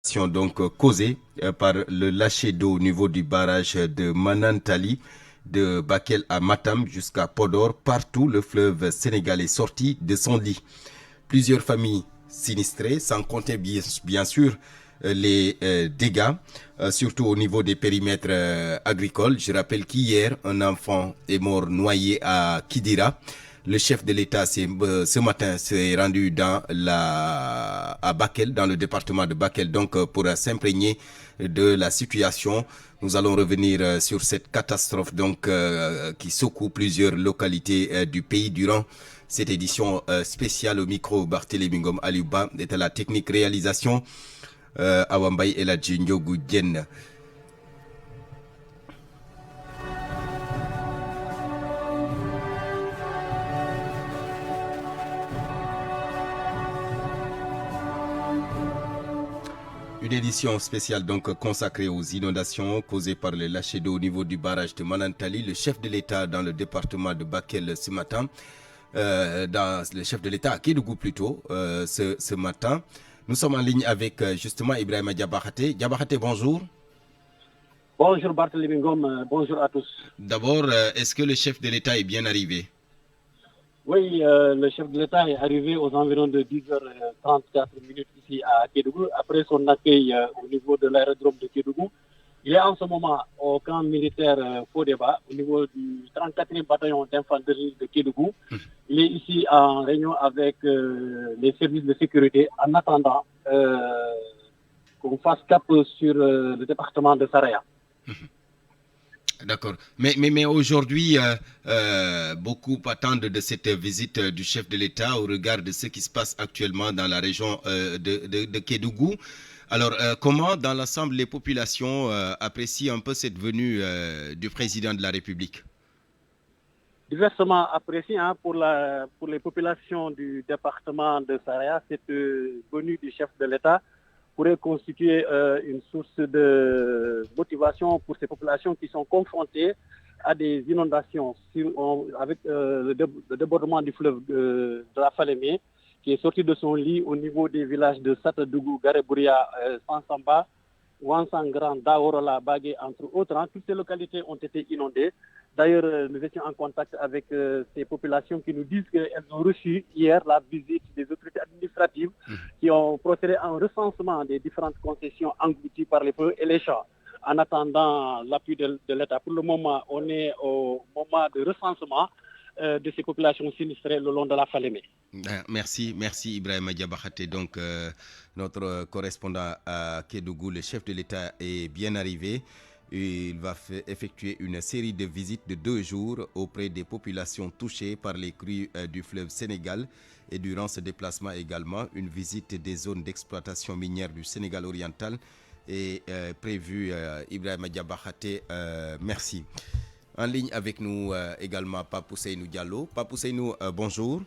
Donc causée par le lâcher d'eau au niveau du barrage de Manantali, de Bakel à Matam jusqu'à Podor. Partout, le fleuve Sénégal est sorti de son lit. Plusieurs familles sinistrées, sans compter bien sûr les dégâts, surtout au niveau des périmètres agricoles. Je rappelle qu'hier, un enfant est mort noyé à Kidira. Le chef de l'État ce matin s'est rendu à Bakel, dans le département de Bakel, donc pour s'imprégner de la situation. Nous allons revenir sur cette catastrophe donc qui secoue plusieurs localités du pays durant cette édition spéciale. Au micro. Barthélémy Ngom Aliouba est à la technique réalisation. Awambay Eladji Ndiogu Diène. Une édition spéciale donc consacrée aux inondations causées par les lâchers d'eau au niveau du barrage de Manantali. Le chef de l'État dans le département de Bakel ce matin, le chef de l'État à Kédougou plutôt, ce matin. Nous sommes en ligne avec justement Ibrahima Diabakhate. Diabakhate, bonjour. Bonjour Barthélémy Ngom, bonjour à tous. D'abord, est-ce que le chef de l'État est bien arrivé? Oui, le chef de l'État est arrivé aux environs de 10h34 ici à Kédougou, après son accueil au niveau de l'aérodrome de Kédougou. Il est en ce moment au camp militaire Fodeba, au niveau du 34e bataillon d'infanterie de Kédougou. Il est ici en réunion avec les services de sécurité en attendant qu'on fasse cap sur le département de Saraya. D'accord. Mais aujourd'hui, beaucoup attendent de cette visite du chef de l'État au regard de ce qui se passe actuellement dans la région de Kédougou. Alors, comment, dans l'ensemble, les populations apprécient un peu cette venue du président de la République? Diversement apprécié pour les populations du département de Saraya, cette venue du chef de l'État pourrait constituer une source de motivation pour ces populations qui sont confrontées à des inondations avec le débordement du fleuve de la Falémé, qui est sorti de son lit au niveau des villages de Satadougou, Garebouria, Sansamba, Wansangran, Daorola, Bagué, entre autres. Toutes ces localités ont été inondées. D'ailleurs, nous étions en contact avec ces populations qui nous disent qu'elles ont reçu hier la visite des autorités administratives qui ont procédé à un recensement des différentes concessions englouties par les feux et les champs. En attendant l'appui de l'État, pour le moment, on est au moment de recensement de ces populations sinistrées le long de la Falémé. Merci Ibrahima Diabakhate. Donc, notre correspondant à Kédougou, le chef de l'État est bien arrivé. Il va effectuer une série de visites de 2 jours auprès des populations touchées par les crues du fleuve Sénégal. Et durant ce déplacement également, une visite des zones d'exploitation minière du Sénégal oriental est prévue. Ibrahima Diabakhate, merci. En ligne avec nous également Pape Ousseynou Diallo. Pape Ousseynou, bonjour.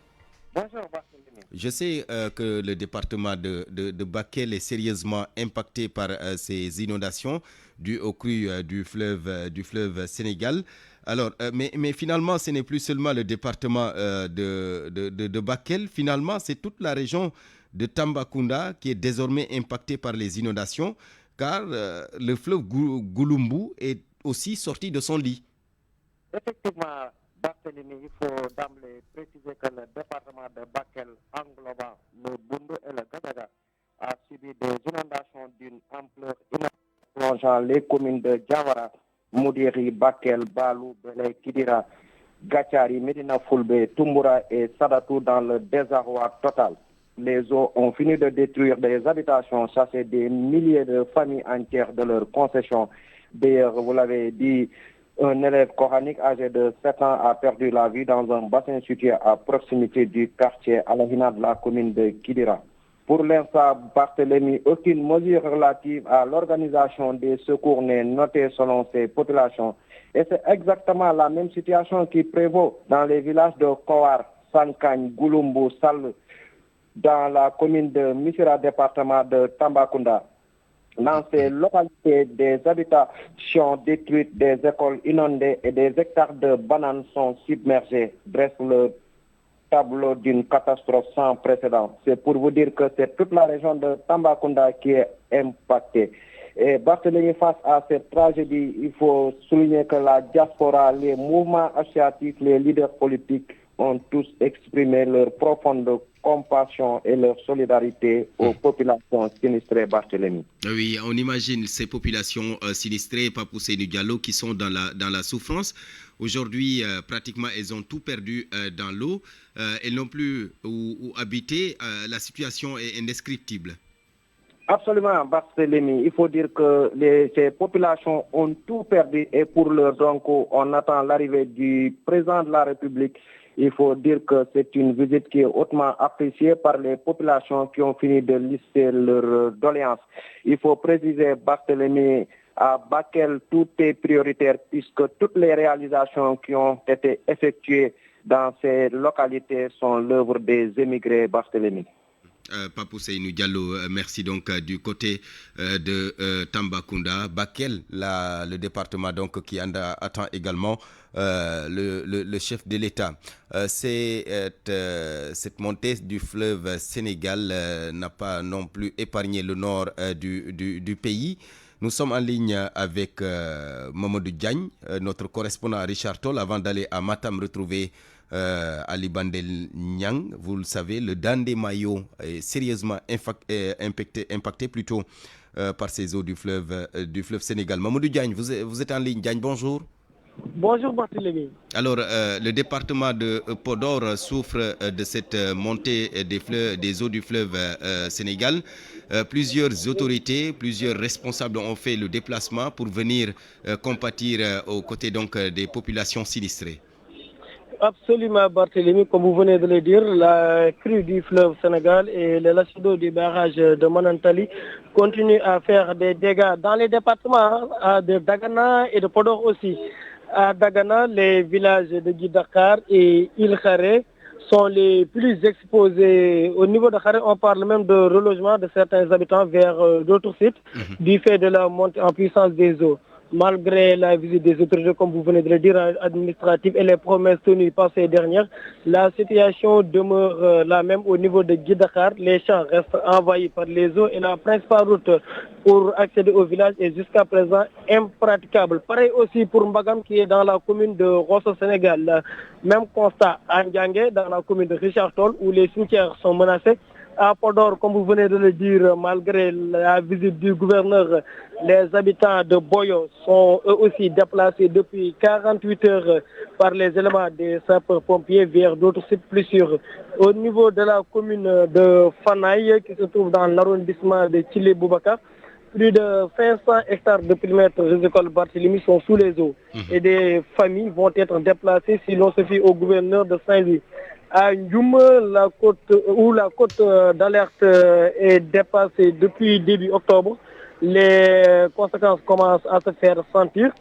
Bonjour Barthélémy. Je sais que le département de Bakel est sérieusement impacté par ces inondations dues aux crues du fleuve Sénégal. Alors, mais finalement, ce n'est plus seulement le département de Bakel. Finalement, c'est toute la région de Tambacounda qui est désormais impactée par les inondations, car le fleuve Gouloumbou est aussi sorti de son lit. Effectivement, Barthélémy, il faut d'emblée préciser que le département de Bakel, englobant le Boundou et le Gadaga, a subi des inondations d'une ampleur inédite, plongeant les communes de Diawara, Moudiri, Bakel, Balou, Belé, Kidira, Gachari, Medina Fulbe, Tumbura et Sadatou dans le désarroi total. Les eaux ont fini de détruire des habitations, chasser des milliers de familles entières de leurs concessions. D'ailleurs, vous l'avez dit, un élève coranique âgé de 7 ans a perdu la vie dans un bassin situé à proximité du quartier Alahina de la commune de Kidira. Pour l'instant, Barthélémy, aucune mesure relative à l'organisation des secours n'est notée selon ces populations. Et c'est exactement la même situation qui prévaut dans les villages de Kowar, Sankagne, Gouloumbou, Sal, dans la commune de Missira, département de Tambacounda. Dans ces localités, des habitations détruites, des écoles inondées et des hectares de bananes sont submergés. Bref, le tableau d'une catastrophe sans précédent. C'est pour vous dire que c'est toute la région de Tambacounda qui est impactée. Et Barthélémy, face à cette tragédie, il faut souligner que la diaspora, les mouvements associatifs, les leaders politiques ont tous exprimé leur profonde compassion et leur solidarité aux populations sinistrées, Barthélémy. Oui, on imagine ces populations sinistrées, Papou Seynou Diallo, qui sont dans la souffrance. Aujourd'hui, pratiquement, elles ont tout perdu dans l'eau. Elles n'ont plus où habiter. La situation est indescriptible. Absolument, Barthélémy. Il faut dire que ces populations ont tout perdu et pour leur donc, on attend l'arrivée du président de la République. Il faut dire que c'est une visite qui est hautement appréciée par les populations qui ont fini de lister leurs doléances. Il faut préciser, Barthélémy, à Bakel, tout est prioritaire puisque toutes les réalisations qui ont été effectuées dans ces localités sont l'œuvre des émigrés, Barthélémy. Papou Seynou Diallo, merci donc du côté de Tambacounda. Bakel, le département donc qui attend également le chef de l'État. Cette montée du fleuve Sénégal n'a pas non plus épargné le nord du pays. Nous sommes en ligne avec Mamadou Diagne, notre correspondant à Richard Toll, avant d'aller à Matam retrouver Ali Bandel Niang. Vous le savez, le Dandé Mayo est sérieusement impacté plutôt par ces eaux du fleuve Sénégal. Mamadou Diagne, vous êtes en ligne. Diagne, bonjour. Bonjour Barthélémy. Alors, le département de Podor souffre de cette montée des eaux du fleuve Sénégal. Plusieurs autorités, plusieurs responsables ont fait le déplacement pour venir compatir aux côtés donc des populations sinistrées. Absolument, Barthélémy, comme vous venez de le dire, la crue du fleuve Sénégal et le lâcher d'eau du barrage de Manantali continuent à faire des dégâts dans les départements de Dagana et de Podor aussi. À Dagana, les villages de Guidakar et Il Kharé sont les plus exposés. Au niveau de Kharé, on parle même de relogement de certains habitants vers d'autres sites du fait de la montée en puissance des eaux. Malgré la visite des autorités, comme vous venez de le dire, administratives et les promesses tenues par ces dernières, la situation demeure la même au niveau de Guidakar. Les champs restent envahis par les eaux et la principale route pour accéder au village est jusqu'à présent impraticable. Pareil aussi pour Mbagam qui est dans la commune de Rosso Sénégal. Même constat à Ndiangue, dans la commune de Richard Toll, où les cimetières sont menacés. À Podor, comme vous venez de le dire, malgré la visite du gouverneur, les habitants de Boyo sont eux aussi déplacés depuis 48 heures par les éléments des sapeurs-pompiers vers d'autres sites plus sûrs. Au niveau de la commune de Fanaï, qui se trouve dans l'arrondissement de Tchilé-Boubacar, plus de 500 hectares de périmètre agricole Barthélémy sont sous les eaux et des familles vont être déplacées si l'on se fie au gouverneur de Saint-Louis. À Ndioum, la côte d'alerte est dépassée depuis début octobre. Les conséquences commencent à se faire sentir.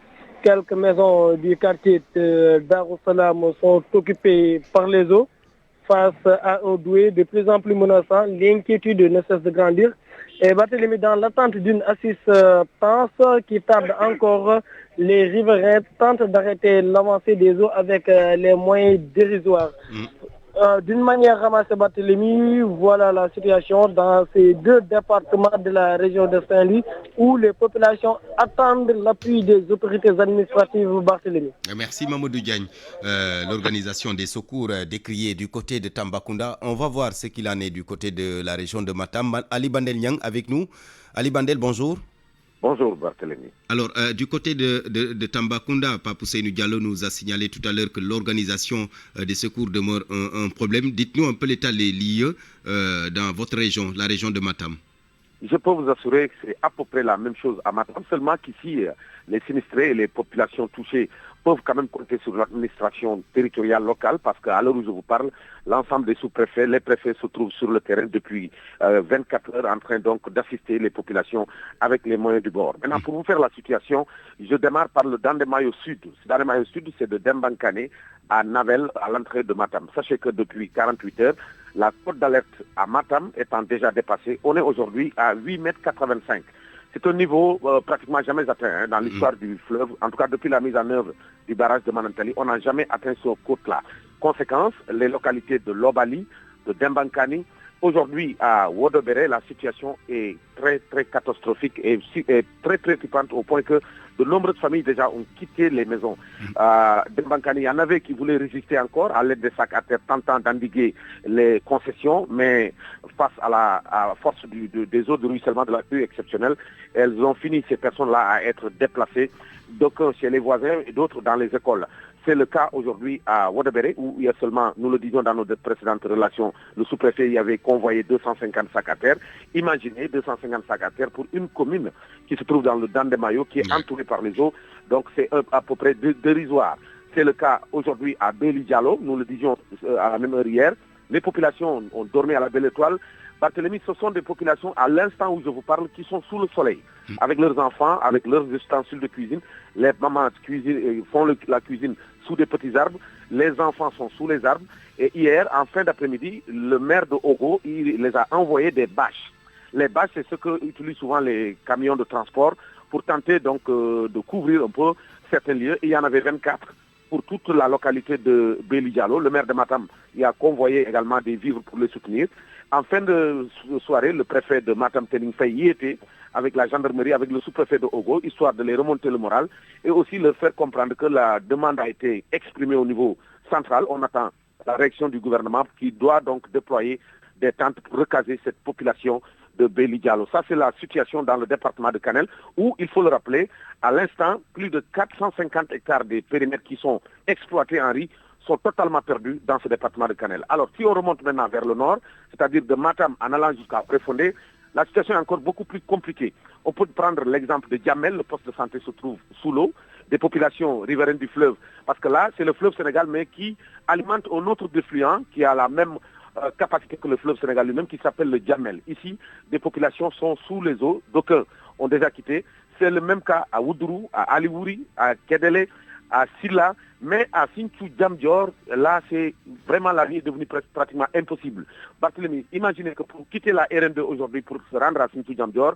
Quelques maisons du quartier Darussalam sont occupées par les eaux. Face à un doué de plus en plus menaçant, l'inquiétude ne cesse de grandir. Et Barthélémy, dans l'attente d'une assistance qui tarde encore, les riverains tentent d'arrêter l'avancée des eaux avec les moyens dérisoires. D'une manière ramassée, Barthélémy, voilà la situation dans ces deux départements de la région de Saint-Louis où les populations attendent l'appui des autorités administratives, Barthélémy. Merci Mamadou Diagne. L'organisation des secours décriée du côté de Tambacounda. On va voir ce qu'il en est du côté de la région de Matam. Ali Bandel Niang avec nous. Ali Bandel, bonjour. Bonjour Barthélémy. Alors, du côté de Tambacounda, Papou Seynou Diallo nous a signalé tout à l'heure que l'organisation des secours demeure un problème. Dites-nous un peu l'état des lieux dans votre région, la région de Matam. Je peux vous assurer que c'est à peu près la même chose à Matam, seulement qu'ici, les sinistrés et les populations touchées peuvent quand même compter sur l'administration territoriale locale parce qu'à l'heure où je vous parle, l'ensemble des sous-préfets, les préfets se trouvent sur le terrain depuis 24 heures en train donc d'assister les populations avec les moyens du bord. Maintenant, pour vous faire la situation, je démarre par le Dandemayo Sud. Ce Dandemayo Sud, c'est de Dembankane à Navel, à l'entrée de Matam. Sachez que depuis 48 heures, la cote d'alerte à Matam étant déjà dépassée, on est aujourd'hui à 8,85 m. C'est un niveau pratiquement jamais atteint dans l'histoire du fleuve. En tout cas, depuis la mise en œuvre du barrage de Manantali, on n'a jamais atteint ce côte-là. conséquence, les localités de Lobali, de Dembankani, aujourd'hui à Wodobere, la situation est très très catastrophique et très préoccupante au point que de nombreuses familles déjà ont quitté les maisons. Dembankani, il y en avait qui voulaient résister encore à l'aide des sacs à terre, tentant d'endiguer les concessions, mais face à la force des eaux de ruissellement de la pluie exceptionnelle, elles ont fini, ces personnes-là, à être déplacées, d'aucuns chez les voisins et d'autres dans les écoles. C'est le cas aujourd'hui à Wodobere où il y a seulement, nous le disions dans nos précédentes relations, le sous-préfet y avait convoyé 250 sacs à terre. Imaginez 250 sacs à terre pour une commune qui se trouve dans le Dandemayo, qui est entourée par les eaux. Donc c'est à peu près dérisoire. C'est le cas aujourd'hui à Beli Diallo, nous le disions à la même heure hier. Les populations ont dormi à la belle étoile. Barthélemy, ce sont des populations, à l'instant où je vous parle, qui sont sous le soleil, avec leurs enfants, avec leurs ustensiles de cuisine. Les mamans font la cuisine sous des petits arbres, les enfants sont sous les arbres. Et hier, en fin d'après-midi, le maire de Ogo, il les a envoyé des bâches. Les bâches, c'est ce que utilisent souvent les camions de transport pour tenter donc de couvrir un peu certains lieux. Et il y en avait 24 pour toute la localité de Beli Diallo. Le maire de Matam y a convoyé également des vivres pour les soutenir. En fin de soirée, le préfet de Matam Tening Faye y était avec la gendarmerie, avec le sous-préfet de Ogo, histoire de les remonter le moral et aussi leur faire comprendre que la demande a été exprimée au niveau central. On attend la réaction du gouvernement qui doit donc déployer des tentes pour recaser cette population de Beli Diallo. Ça, c'est la situation dans le département de Kanel où, il faut le rappeler, à l'instant, plus de 450 hectares des périmètres qui sont exploités en riz sont totalement perdus dans ce département de Kanel. Alors, si on remonte maintenant vers le nord, c'est-à-dire de Matam en allant jusqu'à Préfondé, la situation est encore beaucoup plus compliquée. On peut prendre l'exemple de Djamel, le poste de santé se trouve sous l'eau, des populations riveraines du fleuve, parce que là, c'est le fleuve Sénégal, mais qui alimente un autre défluent qui a la même capacité que le fleuve Sénégal lui-même, qui s'appelle le Djamel. Ici, des populations sont sous les eaux, d'aucuns ont déjà quitté. C'est le même cas à Oudourou, à Aliouri, à Kedele, à Silla, mais à Sinthiou Djamdior, là, c'est vraiment la vie est devenue pratiquement impossible. Barthélemy, imaginez que pour quitter la RN2 aujourd'hui, pour se rendre à Sinthiou Djamdior,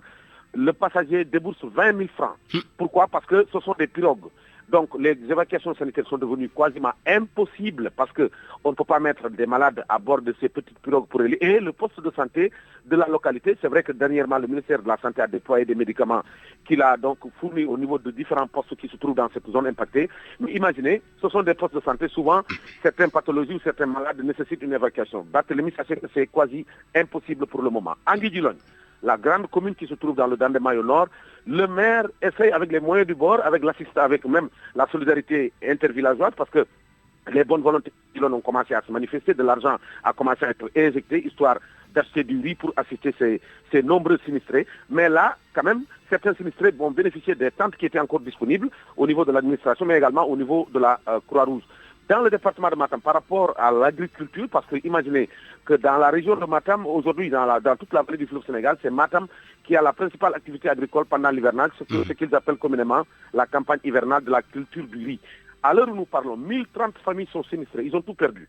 le passager débourse 20 000 francs. Pourquoi? Parce que ce sont des pirogues. Donc les évacuations sanitaires sont devenues quasiment impossibles parce qu'on ne peut pas mettre des malades à bord de ces petites pirogues pour aller. Et le poste de santé de la localité, c'est vrai que dernièrement le ministère de la Santé a déployé des médicaments qu'il a donc fournis au niveau de différents postes qui se trouvent dans cette zone impactée. Mais imaginez, ce sont des postes de santé, souvent certaines pathologies ou certains malades nécessitent une évacuation. Barthélemy, sachez que c'est quasi impossible pour le moment. Anguille-Dulon, la grande commune qui se trouve dans le Dandemayo Nord, le maire essaye avec les moyens du bord, avec l'assistance, avec même la solidarité intervillageoise, parce que les bonnes volontés ont commencé à se manifester, de l'argent a commencé à être injecté, histoire d'acheter du riz pour assister ces nombreux sinistrés. Mais là, quand même, certains sinistrés vont bénéficier des tentes qui étaient encore disponibles au niveau de l'administration, mais également au niveau de la Croix-Rouge. Dans le département de Matam, par rapport à l'agriculture, parce que imaginez que dans la région de Matam, aujourd'hui, dans toute la vallée du fleuve Sénégal, c'est Matam qui a la principale activité agricole pendant l'hivernage, ce qu'ils appellent communément la campagne hivernale de la culture du riz. À l'heure où nous parlons, 1030 familles sont sinistrées, ils ont tout perdu.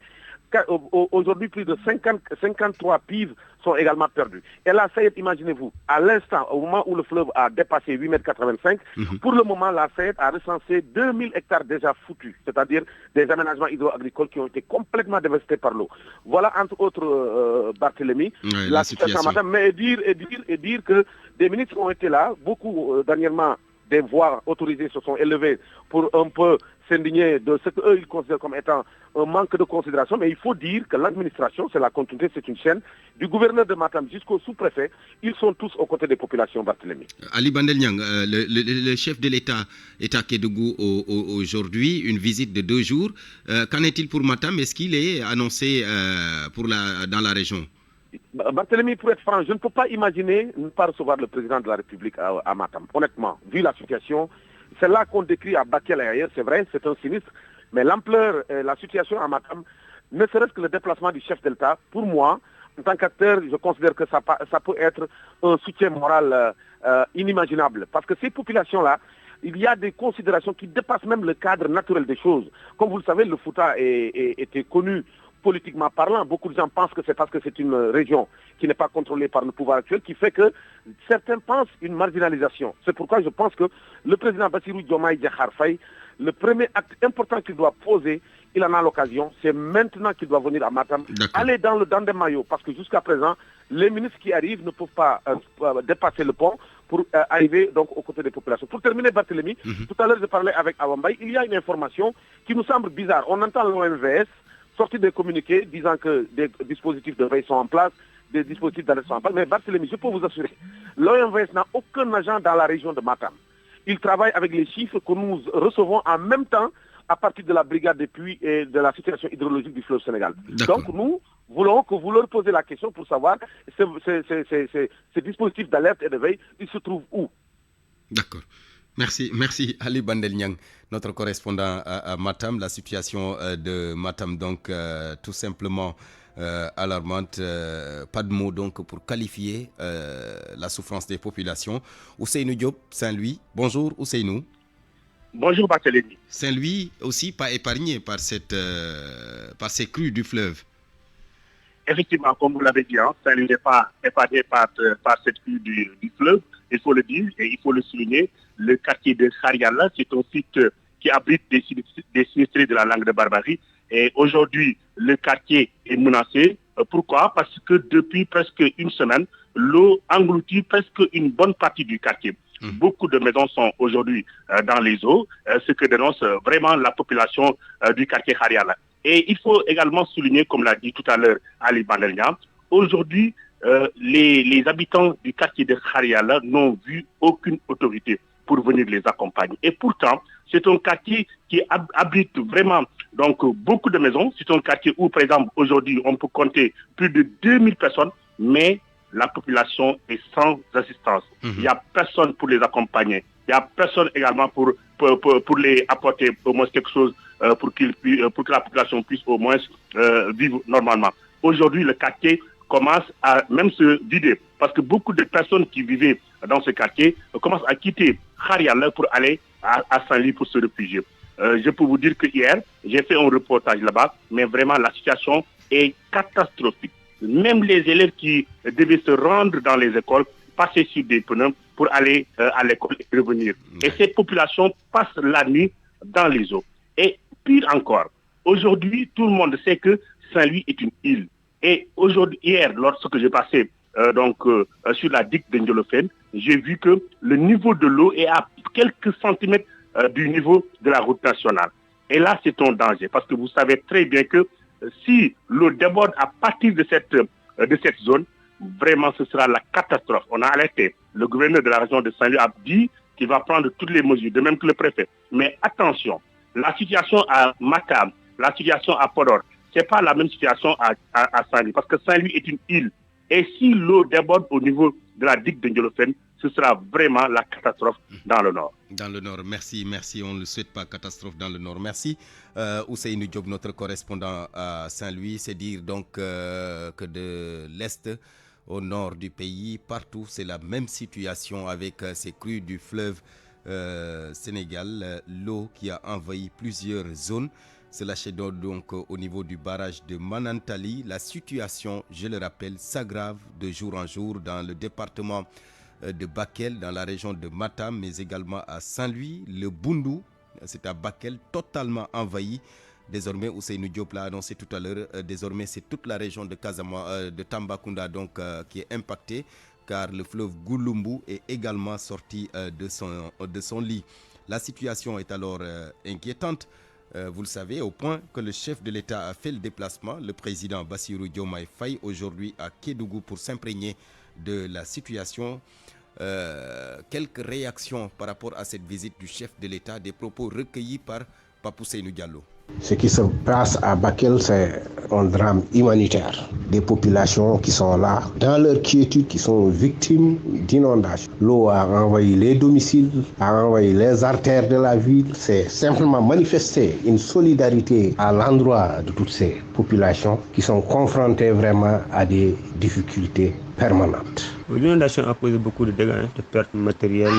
Aujourd'hui, plus de 53 pives sont également perdues. Et là, ça y est, imaginez-vous, à l'instant, au moment où le fleuve a dépassé 8,85 m, pour le moment, la SAED a recensé 2000 hectares déjà foutus, c'est-à-dire des aménagements hydro-agricoles qui ont été complètement dévastés par l'eau. Voilà, entre autres, Barthélemy, la situation. Mais dire que des ministres ont été là, beaucoup dernièrement, des voix autorisées se sont élevées pour un peu s'indigner de ce qu'eux ils considèrent comme étant un manque de considération, mais il faut dire que l'administration, c'est la continuité, c'est une chaîne, du gouverneur de Matam jusqu'au sous-préfet, ils sont tous aux côtés des populations, Barthélemy. Ali Bandel Niang, le chef de l'État est à Kédougou aujourd'hui, une visite de 2 jours. Qu'en est-il pour Matam? Est-ce qu'il est annoncé dans la région? Barthélemy, pour être franc, je ne peux pas imaginer ne pas recevoir le président de la République à Matam. Honnêtement, vu la situation, c'est là qu'on décrit à Bakel et ailleurs, c'est vrai, c'est un sinistre, mais l'ampleur, la situation à Matam, ne serait-ce que le déplacement du chef de l'État, pour moi, en tant qu'acteur, je considère que ça peut être un soutien moral inimaginable. Parce que ces populations-là, il y a des considérations qui dépassent même le cadre naturel des choses. Comme vous le savez, le Fouta était connu politiquement parlant. Beaucoup de gens pensent que c'est parce que c'est une région qui n'est pas contrôlée par le pouvoir actuel qui fait que certains pensent une marginalisation. C'est pourquoi je pense que le président Bassirou Diomaye Diakhar Faye, le premier acte important qu'il doit poser, il en a l'occasion, c'est maintenant qu'il doit venir à Matam, aller dans le Dandemayo, parce que jusqu'à présent, les ministres qui arrivent ne peuvent pas dépasser le pont pour arriver donc aux côtés des populations. Pour terminer, Barthélémy, tout à l'heure je parlais avec Awambay, il y a une information qui nous semble bizarre. On entend l'OMVS sortir des communiqués disant que des dispositifs de veille sont en place, des dispositifs d'alerte sont en place, mais Barthélémy, je peux vous assurer, l'OMVS n'a aucun agent dans la région de Matam. Il travaille avec les chiffres que nous recevons en même temps à partir de la brigade des puits et de la situation hydrologique du fleuve Sénégal. Donc nous voulons que vous leur posez la question pour savoir ces dispositifs d'alerte et de veille, ils se trouvent où? D'accord. Merci Ali Bandel Niang, notre correspondant à Matam. La situation de Matam, donc tout simplement alarmante. Pas de mots donc pour qualifier la souffrance des populations. Ousseynou Diop, Saint-Louis. Bonjour Ousseynou. Bonjour Barthélémy. Saint-Louis aussi pas épargné par ces crues du fleuve. Effectivement, comme vous l'avez dit, Saint-Louis n'est pas épargné par cette crue du fleuve. Il faut le dire et il faut le souligner. Le quartier de Khariala, c'est un site qui abrite des sinistrés de la langue de Barbarie. Et aujourd'hui, le quartier est menacé. Pourquoi? Parce que depuis presque une semaine, l'eau engloutit presque une bonne partie du quartier. Beaucoup de maisons sont aujourd'hui dans les eaux, ce que dénonce vraiment la population du quartier Khariala. Et il faut également souligner, comme l'a dit tout à l'heure Ali Bandelnia, aujourd'hui, les habitants du quartier de Khariala n'ont vu aucune autorité pour venir les accompagner. Et pourtant, c'est un quartier qui abrite vraiment donc, beaucoup de maisons. C'est un quartier où, par exemple, aujourd'hui, on peut compter plus de 2000 personnes, mais la population est sans assistance. Il n'y a personne pour les accompagner. Il n'y a personne également pour les apporter au moins quelque chose pour que la population puisse au moins vivre normalement. Aujourd'hui, le quartier commence à même se vider parce que beaucoup de personnes qui vivaient dans ce quartier commencent à quitter Khariala pour aller à Saint-Louis pour se réfugier. Je peux vous dire que hier, j'ai fait un reportage là-bas, mais vraiment la situation est catastrophique. Même les élèves qui devaient se rendre dans les écoles passaient sur des pneus pour aller à l'école et revenir. Et ces populations passent la nuit dans les eaux. Et pire encore, aujourd'hui, tout le monde sait que Saint-Louis est une île. Et aujourd'hui, hier, lorsque j'ai passé sur la digue de Ndiolofène, j'ai vu que le niveau de l'eau est à quelques centimètres du niveau de la route nationale. Et là, c'est un danger parce que vous savez très bien que si l'eau déborde à partir de cette zone, vraiment ce sera la catastrophe. On a alerté. Le gouverneur de la région de Saint-Louis a dit qu'il va prendre toutes les mesures, de même que le préfet. Mais attention, la situation à Matam, la situation à Podor, ce n'est pas la même situation à Saint-Louis, parce que Saint-Louis est une île. Et si l'eau déborde au niveau de la digue de Ndiolofène, ce sera vraiment la catastrophe dans le nord. Dans le nord, merci. On ne le souhaite pas, catastrophe dans le nord. Merci. Ousseynou Diop, notre correspondant à Saint-Louis, c'est dire donc que de l'est au nord du pays, partout, c'est la même situation avec ces crues du fleuve Sénégal, l'eau qui a envahi plusieurs zones. Cela chez donc au niveau du barrage de Manantali. La situation, je le rappelle, s'aggrave de jour en jour dans le département de Bakel, dans la région de Matam, mais également à Saint-Louis. Le Boundou, c'est à Bakel, totalement envahi. Désormais, Ousseynou Diop l'a annoncé tout à l'heure, désormais c'est toute la région de de Tambacounda donc, qui est impactée, car le fleuve Gouloumbou est également sorti de son lit. La situation est alors inquiétante. Vous le savez, au point que le chef de l'État a fait le déplacement, le président Bassirou Diomaye Faye, aujourd'hui à Kédougou pour s'imprégner de la situation. Quelques réactions par rapport à cette visite du chef de l'État, des propos recueillis par Papou Seynou Diallo. Ce qui se passe à Bakel, c'est un drame humanitaire. Des populations qui sont là, dans leur quiétude, qui sont victimes d'inondations. L'eau a envahi les domiciles, a envahi les artères de la ville. C'est simplement manifester une solidarité à l'endroit de toutes ces populations qui sont confrontées vraiment à des difficultés permanentes. L'inondation a causé beaucoup de dégâts, de pertes matérielles,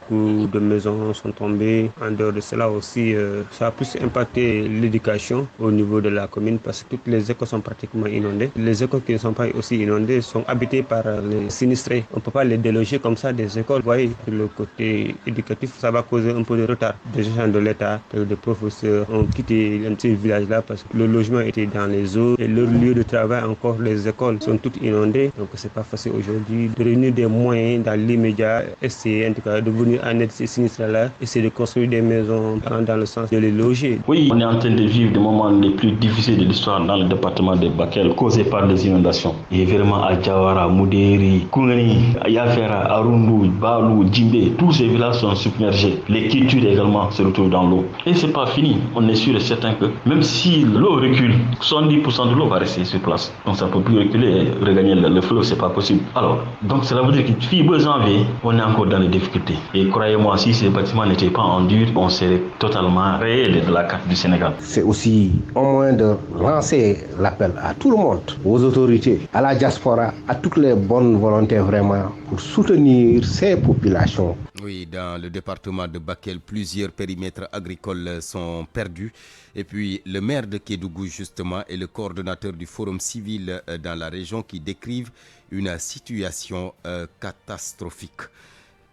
beaucoup de maisons sont tombées. En dehors de cela aussi, ça a plus impacté l'éducation au niveau de la commune parce que toutes les écoles sont pratiquement inondées. Les écoles qui ne sont pas aussi inondées sont habitées par les sinistrés. On ne peut pas les déloger comme ça des écoles. Vous voyez, le côté éducatif, ça va causer un peu de retard. Des gens de l'État, des professeurs ont quitté un petit village-là parce que le logement était dans les eaux et leur lieu de travail, encore les écoles, sont toutes inondées. Donc c'est pas facile aujourd'hui de réunir des moyens dans l'immédiat, essayer en tout cas de venir en aide ces sinistrés-là, essayer de construire des maisons dans le sens de les loger. Oui, on est en train de vivre des moments les plus difficiles de l'histoire dans le département de Bakel, causés par des inondations. Et vraiment à Diawara, Moudéri, Koungani, Yafera, Arundu, Balou, Djimbe, tous ces villages sont submergés. Les cultures également se retrouvent dans l'eau. Et c'est pas fini. On est sûr et certain que même si l'eau recule, 70% de l'eau va rester sur place. Donc ça ne peut plus reculer et regagner le fleuve, c'est pas possible. Alors, donc cela veut dire que depuis janvier, on est encore dans les difficultés. Et croyez-moi, si ces bâtiments n'étaient pas en dur, on serait totalement rayé de la carte du Sénégal. C'est aussi un moyen de lancer l'appel à tout le monde, aux autorités, à la diaspora, à toutes les bonnes volontés vraiment pour soutenir ces populations. Oui, dans le département de Bakel, plusieurs périmètres agricoles sont perdus. Et puis, le maire de Kédougou, justement, et le coordonnateur du Forum civil dans la région qui décrivent une situation catastrophique.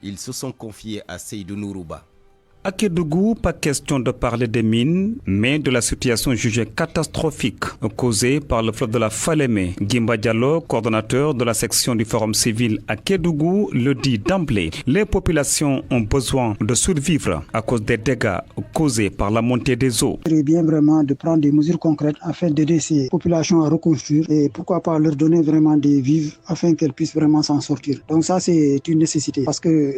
Ils se sont confiés à Seydou Nourouba. À Kédougou, pas question de parler des mines, mais de la situation jugée catastrophique causée par le fleuve de la Falémé. Gimba Diallo, coordonnateur de la section du Forum civil à Kédougou, le dit d'emblée. Les populations ont besoin de survivre à cause des dégâts causés par la montée des eaux. Il est bien vraiment de prendre des mesures concrètes afin d'aider ces populations à reconstruire et pourquoi pas leur donner vraiment des vivres afin qu'elles puissent vraiment s'en sortir. Donc ça, c'est une nécessité parce que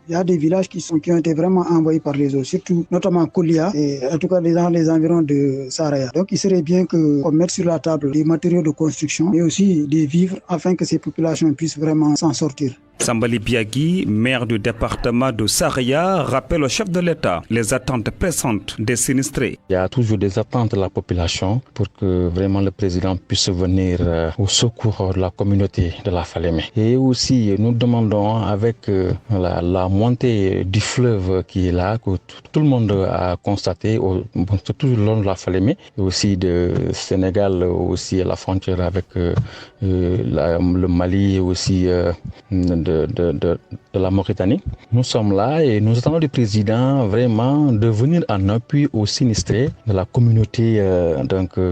il y a des villages qui ont été vraiment envahis par les eaux, surtout notamment Koulia et en tout cas dans les environs de Saraya. Donc il serait bien qu'on mette sur la table des matériaux de construction et aussi des vivres afin que ces populations puissent vraiment s'en sortir. Sambali Biagui, maire du département de Saraya, rappelle au chef de l'État les attentes pressantes des sinistrés. Il y a toujours des attentes de la population pour que vraiment le président puisse venir au secours de la communauté de la Falémé. Et aussi, nous demandons avec la montée du fleuve qui est là, que tout le monde a constaté, tout le long de la Falémé, et aussi de Sénégal, aussi à la frontière avec le Mali et aussi de la Mauritanie. Nous sommes là et nous attendons du président vraiment de venir en appui aux sinistrés de la communauté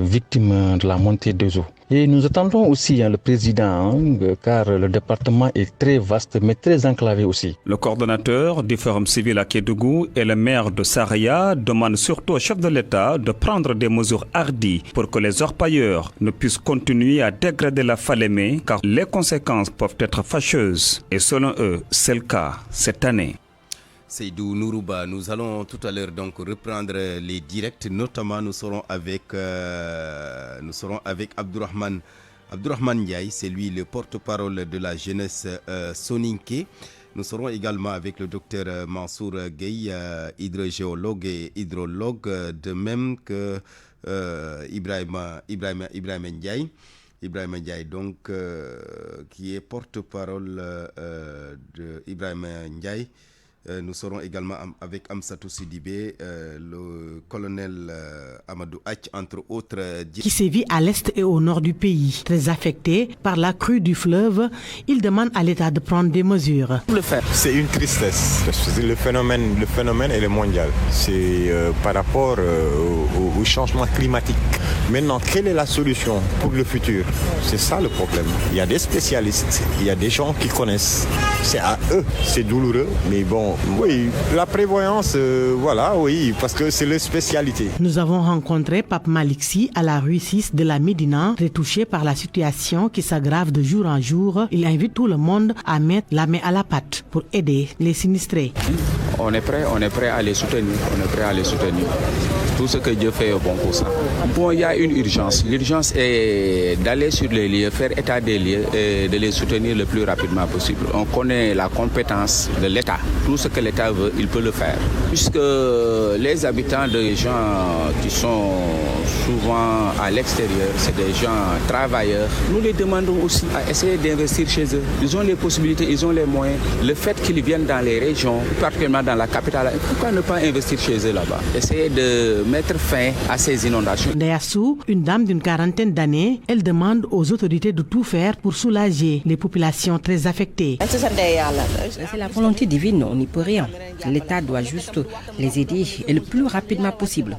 victime de la montée des eaux. Et nous attendons aussi le président, car le département est très vaste, mais très enclavé aussi. Le coordonnateur du Forum civil à Kédougou et le maire de Saraya demandent surtout au chef de l'État de prendre des mesures hardies pour que les orpailleurs ne puissent continuer à dégrader la Falémé, car les conséquences peuvent être fâcheuses. Et selon eux, c'est le cas cette année. Seydou Nourouba, nous allons tout à l'heure donc reprendre les directs, notamment nous serons avec Abdourahmane Ndiaye, c'est lui le porte-parole de la jeunesse soninké. Nous serons également avec le docteur Mansour Gueye, hydrogéologue et hydrologue, de même que Ibrahima Ndiaye. Ibrahima Ndiaye, donc, qui est porte-parole de Ibrahima Ndiaye. Nous serons également avec Amsatou Sidibé, le colonel Amadou Hach, entre autres. Qui sévit à l'est et au nord du pays. Très affecté par la crue du fleuve, il demande à l'État de prendre des mesures. C'est une tristesse. Le phénomène est mondial. C'est par rapport au changement climatique. Maintenant, quelle est la solution pour le futur? C'est ça le problème. Il y a des spécialistes, il y a des gens qui connaissent. C'est à eux, c'est douloureux, mais bon, oui, la prévoyance, voilà, oui, parce que c'est leur spécialité. Nous avons rencontré Pape Maliksi à la rue 6 de la Médina, très touché par la situation qui s'aggrave de jour en jour. Il invite tout le monde à mettre la main à la pâte pour aider les sinistrés. On est prêt à les soutenir, tout ce que Dieu fait est bon pour ça. Bon, il y a une urgence. L'urgence est d'aller sur les lieux, faire état des lieux et de les soutenir le plus rapidement possible. On connaît la compétence de l'État. Tout ce que l'État veut, il peut le faire. Puisque les habitants des gens qui sont souvent à l'extérieur, c'est des gens travailleurs. Nous les demandons aussi à essayer d'investir chez eux. Ils ont les possibilités, ils ont les moyens. Le fait qu'ils viennent dans les régions, particulièrement dans la capitale, pourquoi ne pas investir chez eux là-bas? Essayer de mettre fin à ces inondations. Ndayassou, une dame d'une quarantaine d'années, elle demande aux autorités de tout faire pour soulager les populations très affectées. C'est la volonté divine, on n'y peut rien. L'État doit juste les aider et le plus rapidement possible.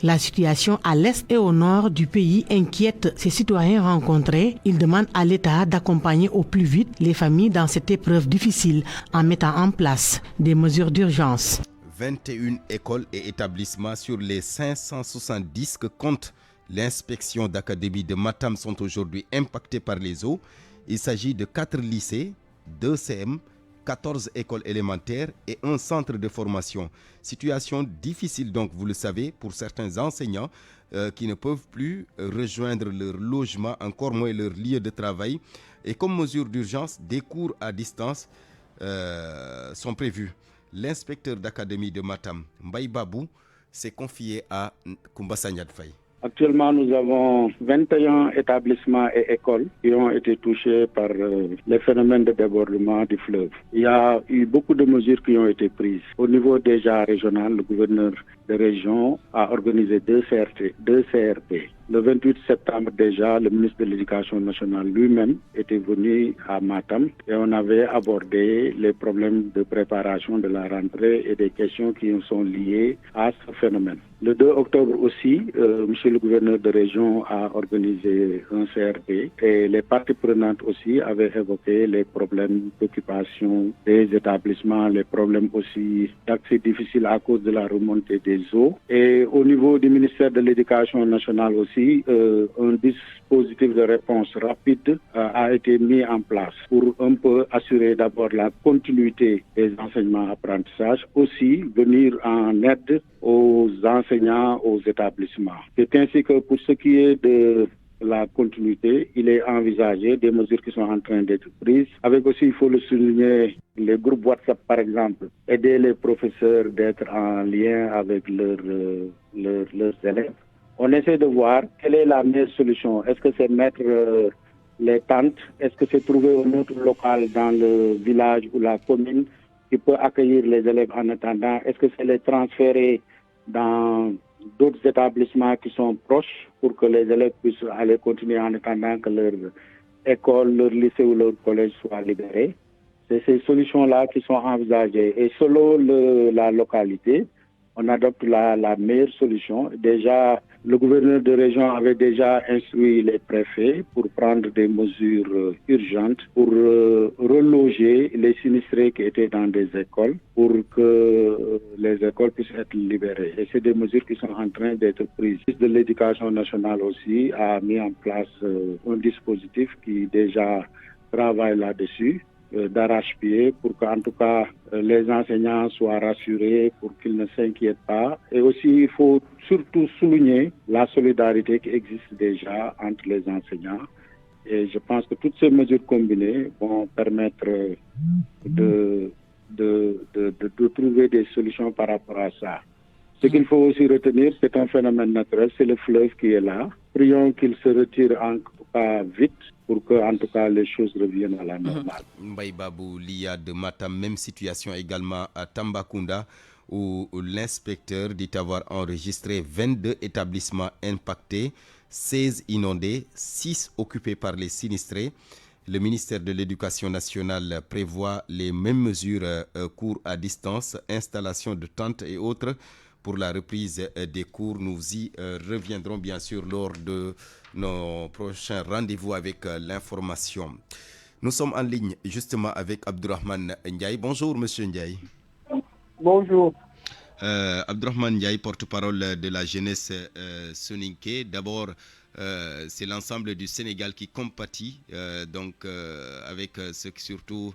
La situation à l'est et au nord du pays inquiète ces citoyens rencontrés. Ils demandent à l'État d'accompagner au plus vite les familles dans cette épreuve difficile en mettant en place des mesures d'urgence. 21 écoles et établissements sur les 570 que compte l'inspection d'académie de Matam sont aujourd'hui impactés par les eaux. Il s'agit de 4 lycées, 2 CM, 14 écoles élémentaires et un centre de formation. Situation difficile donc, vous le savez, pour certains enseignants qui ne peuvent plus rejoindre leur logement, encore moins leur lieu de travail. Et comme mesure d'urgence, des cours à distance sont prévus. L'inspecteur d'académie de Matam, Mbaye Babou, s'est confié à Koumba Sagnad Faye. Actuellement, nous avons 21 établissements et écoles qui ont été touchés par les phénomènes de débordement du fleuve. Il y a eu beaucoup de mesures qui ont été prises. Au niveau déjà régional, le gouverneur de région a organisé deux CRT. Le 28 septembre déjà, le ministre de l'Éducation nationale lui-même était venu à Matam et on avait abordé les problèmes de préparation de la rentrée et des questions qui sont liées à ce phénomène. Le 2 octobre aussi, monsieur le gouverneur de région a organisé un CRT et les parties prenantes aussi avaient évoqué les problèmes d'occupation des établissements, les problèmes aussi d'accès difficile à cause de la remontée des eaux. Et au niveau du ministère de l'Éducation nationale aussi, un dispositif de réponse rapide a été mis en place pour un peu assurer d'abord la continuité des enseignements-apprentissages, aussi venir en aide aux enseignants, aux établissements. C'est ainsi que pour ce qui est de la continuité, il est envisagé des mesures qui sont en train d'être prises. Avec aussi, il faut le souligner, les groupes WhatsApp par exemple, aider les professeurs d'être en lien avec leurs élèves. On essaie de voir quelle est la meilleure solution. Est-ce que c'est mettre les tentes? Est-ce que c'est trouver un autre local dans le village ou la commune qui peut accueillir les élèves en attendant? Est-ce que c'est les transférer dans d'autres établissements qui sont proches pour que les élèves puissent aller continuer en attendant que leur école, leur lycée ou leur collège soient libérés? C'est ces solutions-là qui sont envisagées. Et selon la localité, on adopte la meilleure solution. Déjà, le gouverneur de région avait déjà instruit les préfets pour prendre des mesures urgentes pour reloger les sinistrés qui étaient dans des écoles pour que les écoles puissent être libérées. Et c'est des mesures qui sont en train d'être prises. Le ministre de l'Éducation nationale aussi a mis en place un dispositif qui déjà travaille là-dessus, d'arrache-pied, pour qu'en tout cas les enseignants soient rassurés, pour qu'ils ne s'inquiètent pas. Et aussi, il faut surtout souligner la solidarité qui existe déjà entre les enseignants. Et je pense que toutes ces mesures combinées vont permettre de trouver des solutions par rapport à ça. Ce qu'il faut aussi retenir, c'est un phénomène naturel, c'est le fleuve qui est là. Prions qu'il se retire en tout cas vite pour que, en tout cas, les choses reviennent à la normale. Mbaye Babou, Lia de Matam, même situation également à Tambacounda, où l'inspecteur dit avoir enregistré 22 établissements impactés, 16 inondés, 6 occupés par les sinistrés. Le ministère de l'Éducation nationale prévoit les mêmes mesures, cours à distance, installation de tentes et autres pour la reprise des cours. Nous y reviendrons bien sûr lors de nos prochains rendez-vous avec l'information. Nous sommes en ligne justement avec Abdourahmane Ndiaye. Bonjour Monsieur Ndiaye. Bonjour. Abdourahmane Ndiaye, porte-parole de la jeunesse soninké. D'abord, c'est l'ensemble du Sénégal qui compatit avec ce qui surtout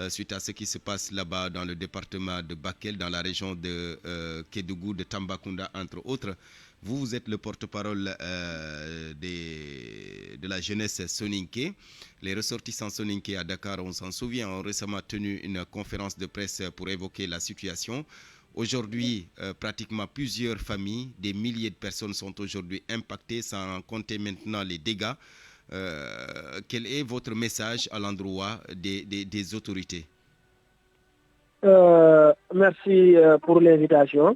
suite à ce qui se passe là-bas dans le département de Bakel, dans la région de Kédougou, de Tambacounda, entre autres. Vous êtes le porte-parole de la jeunesse soninké. Les ressortissants soninké à Dakar, on s'en souvient, ont récemment tenu une conférence de presse pour évoquer la situation. Aujourd'hui, pratiquement plusieurs familles, des milliers de personnes sont aujourd'hui impactées, sans compter maintenant les dégâts. Quel est votre message à l'endroit des autorités? Merci pour l'invitation.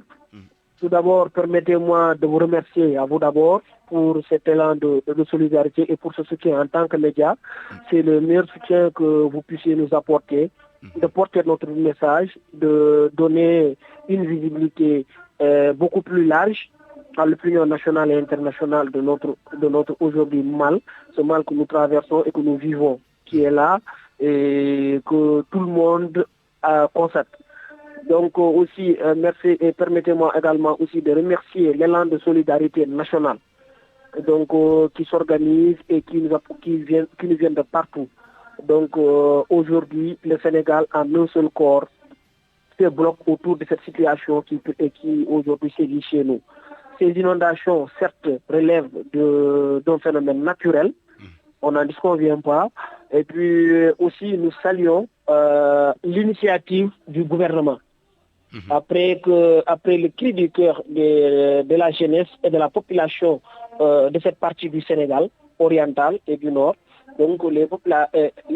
Tout d'abord, permettez-moi de vous remercier à vous d'abord pour cet élan de solidarité et pour ce soutien en tant que média. C'est le meilleur soutien que vous puissiez nous apporter, de porter notre message, de donner une visibilité beaucoup plus large à l'opinion nationale et internationale de notre aujourd'hui mal, ce mal que nous traversons et que nous vivons, qui est là et que tout le monde constate. Donc aussi, merci et permettez-moi également aussi de remercier l'élan de solidarité nationale donc, qui s'organise et qui nous viennent de partout. Donc aujourd'hui, le Sénégal en un seul corps se bloque autour de cette situation qui aujourd'hui sévit chez nous. Ces inondations, certes, relèvent d'un phénomène naturel, on n'en disconvient pas. Et puis aussi, nous saluons l'initiative du gouvernement. Après le cri du cœur de la jeunesse et de la population de cette partie du Sénégal oriental et du Nord, donc les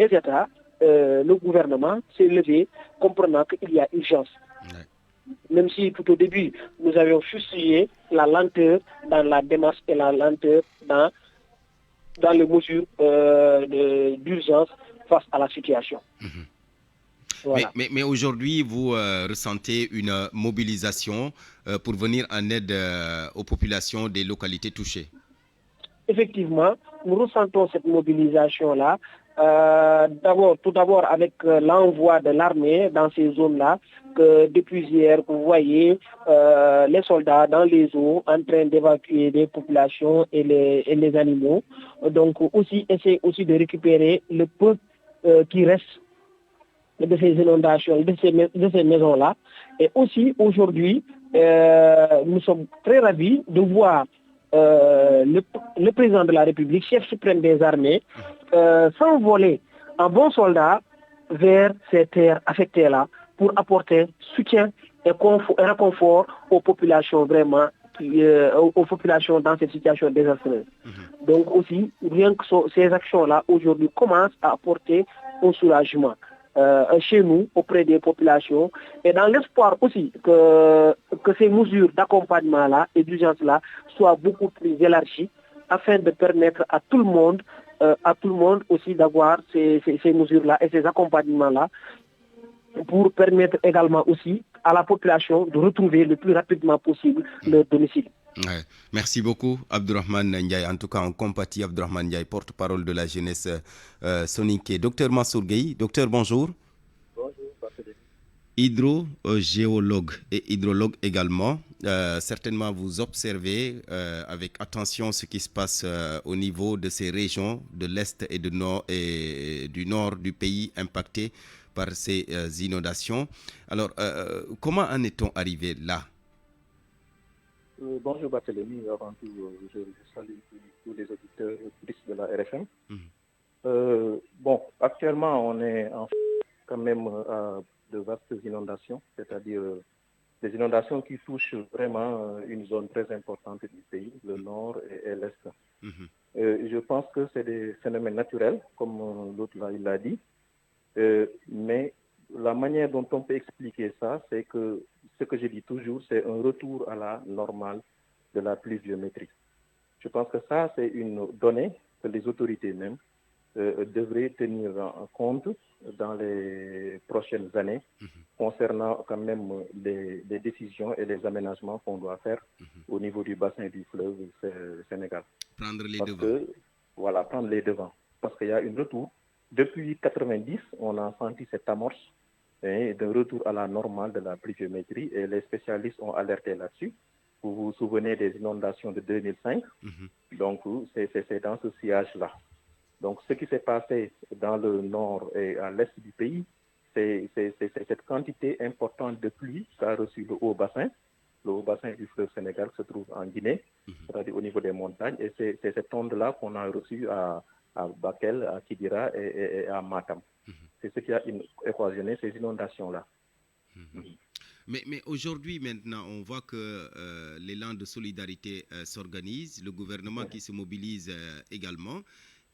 États, le gouvernement s'est levé, comprenant qu'il y a urgence. Même si tout au début, nous avions fusillé la lenteur dans la démarche et la lenteur dans les mesures d'urgence face à la situation. Voilà. Mais aujourd'hui, vous ressentez une mobilisation pour venir en aide aux populations des localités touchées? Effectivement, nous ressentons cette mobilisation-là. Tout d'abord avec l'envoi de l'armée dans ces zones-là, que depuis hier, vous voyez les soldats dans les eaux en train d'évacuer les populations et les animaux. Donc aussi essayer aussi de récupérer le peu qui reste de ces inondations, de ces maisons-là. Et aussi aujourd'hui, nous sommes très ravis de voir le président de la République, chef suprême des armées, s'envoler en bon soldat vers ces terres affectées-là pour apporter soutien et réconfort aux populations vraiment, aux populations dans cette situation désastreuse. Donc aussi, rien que ces actions-là aujourd'hui commencent à apporter un soulagement chez nous, auprès des populations, et dans l'espoir aussi que ces mesures d'accompagnement-là et d'urgence-là soient beaucoup plus élargies afin de permettre à tout le monde aussi d'avoir ces mesures-là et ces accompagnements-là pour permettre également aussi à la population de retrouver le plus rapidement possible leur domicile. Ouais. Merci beaucoup, Abdourahmane Ndiaye. En tout cas, on compatit Abdourahmane Ndiaye, porte-parole de la jeunesse soninké. Docteur Mansour Gueye, docteur, bonjour. Bonjour, hydrogéologue et hydrologue également. Certainement, vous observez avec attention ce qui se passe au niveau de ces régions de l'Est et du Nord du pays impactés par ces inondations. Alors, comment en est-on arrivé là? Bonjour Barthélémy, avant tout, je salue tous les auditeurs de la RFM. Bon, actuellement, on est quand même à de vastes inondations, c'est-à-dire des inondations qui touchent vraiment une zone très importante du pays, le nord et l'est. Je pense que c'est des phénomènes naturels, comme l'autre là, il l'a dit, mais la manière dont on peut expliquer ça, c'est que ce que je dis toujours, c'est un retour à la normale de la pluviométrie. Je pense que ça, c'est une donnée que les autorités même devraient tenir en compte dans les prochaines années concernant quand même les décisions et les aménagements qu'on doit faire au niveau du bassin du fleuve Sénégal. Prendre les devants. Voilà, prendre les devants. Parce qu'il y a un retour. Depuis 90, on a senti cette amorce d'un retour à la normale de la pluviométrie et les spécialistes ont alerté là-dessus. Vous vous souvenez des inondations de 2005, donc c'est dans ce sillage-là. Donc ce qui s'est passé dans le nord et à l'est du pays, cette quantité importante de pluie qu'a reçu le haut bassin. Le haut bassin du fleuve Sénégal se trouve en Guinée, c'est-à-dire au niveau des montagnes, et c'est cette onde-là qu'on a reçue à Bakel, à Kidira et à Matam. C'est ce qui a occasionné ces inondations-là. Mais aujourd'hui, maintenant, on voit que l'élan de solidarité s'organise, le gouvernement qui se mobilise également,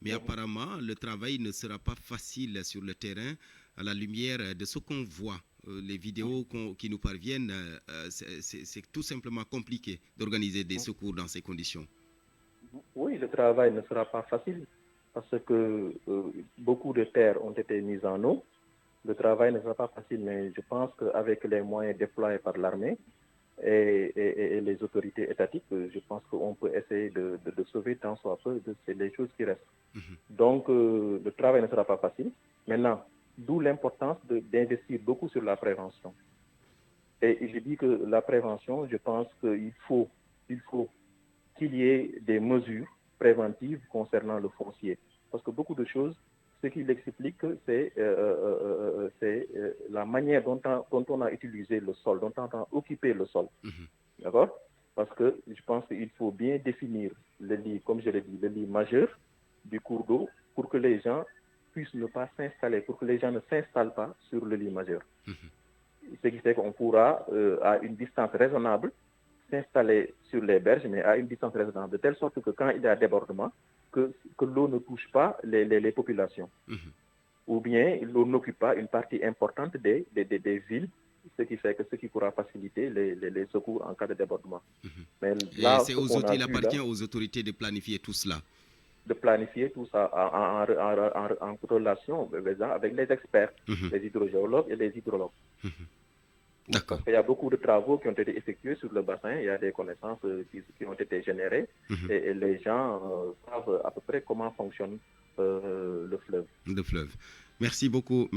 mais apparemment, le travail ne sera pas facile sur le terrain à la lumière de ce qu'on voit. Les vidéos qui nous parviennent, c'est tout simplement compliqué d'organiser des secours dans ces conditions. Oui, le travail ne sera pas facile parce que beaucoup de terres ont été mises en eau. Le travail ne sera pas facile, mais je pense qu'avec les moyens déployés par l'armée et les autorités étatiques, je pense qu'on peut essayer de sauver tant soit peu les choses qui restent. Donc, le travail ne sera pas facile. Maintenant, d'où l'importance d'investir beaucoup sur la prévention. Et je dis que la prévention, je pense qu'il faut qu'il y ait des mesures préventives concernant le foncier. Parce que beaucoup de choses, ce qui l'explique, c'est la manière dont on a utilisé le sol, dont on a occupé le sol. D'accord? Parce que je pense qu'il faut bien définir le lit, comme je l'ai dit, le lit majeur du cours d'eau pour que les gens puissent ne pas s'installer, pour que les gens ne s'installent pas sur le lit majeur. Ce qui fait qu'on pourra, à une distance raisonnable, s'installer sur les berges, mais à une distance raisonnable, de telle sorte que quand il y a débordement, que l'eau ne touche pas les populations. Ou bien l'eau n'occupe pas une partie importante des villes, ce qui fait que ce qui pourra faciliter les secours en cas de débordement. Mais là, il appartient aux autorités de planifier tout cela. De planifier tout ça en relation avec les experts, les hydrogéologues et les hydrologues. D'accord. Il y a beaucoup de travaux qui ont été effectués sur le bassin, il y a des connaissances qui ont été générées et les gens savent à peu près comment fonctionne le fleuve. Le fleuve. Merci beaucoup,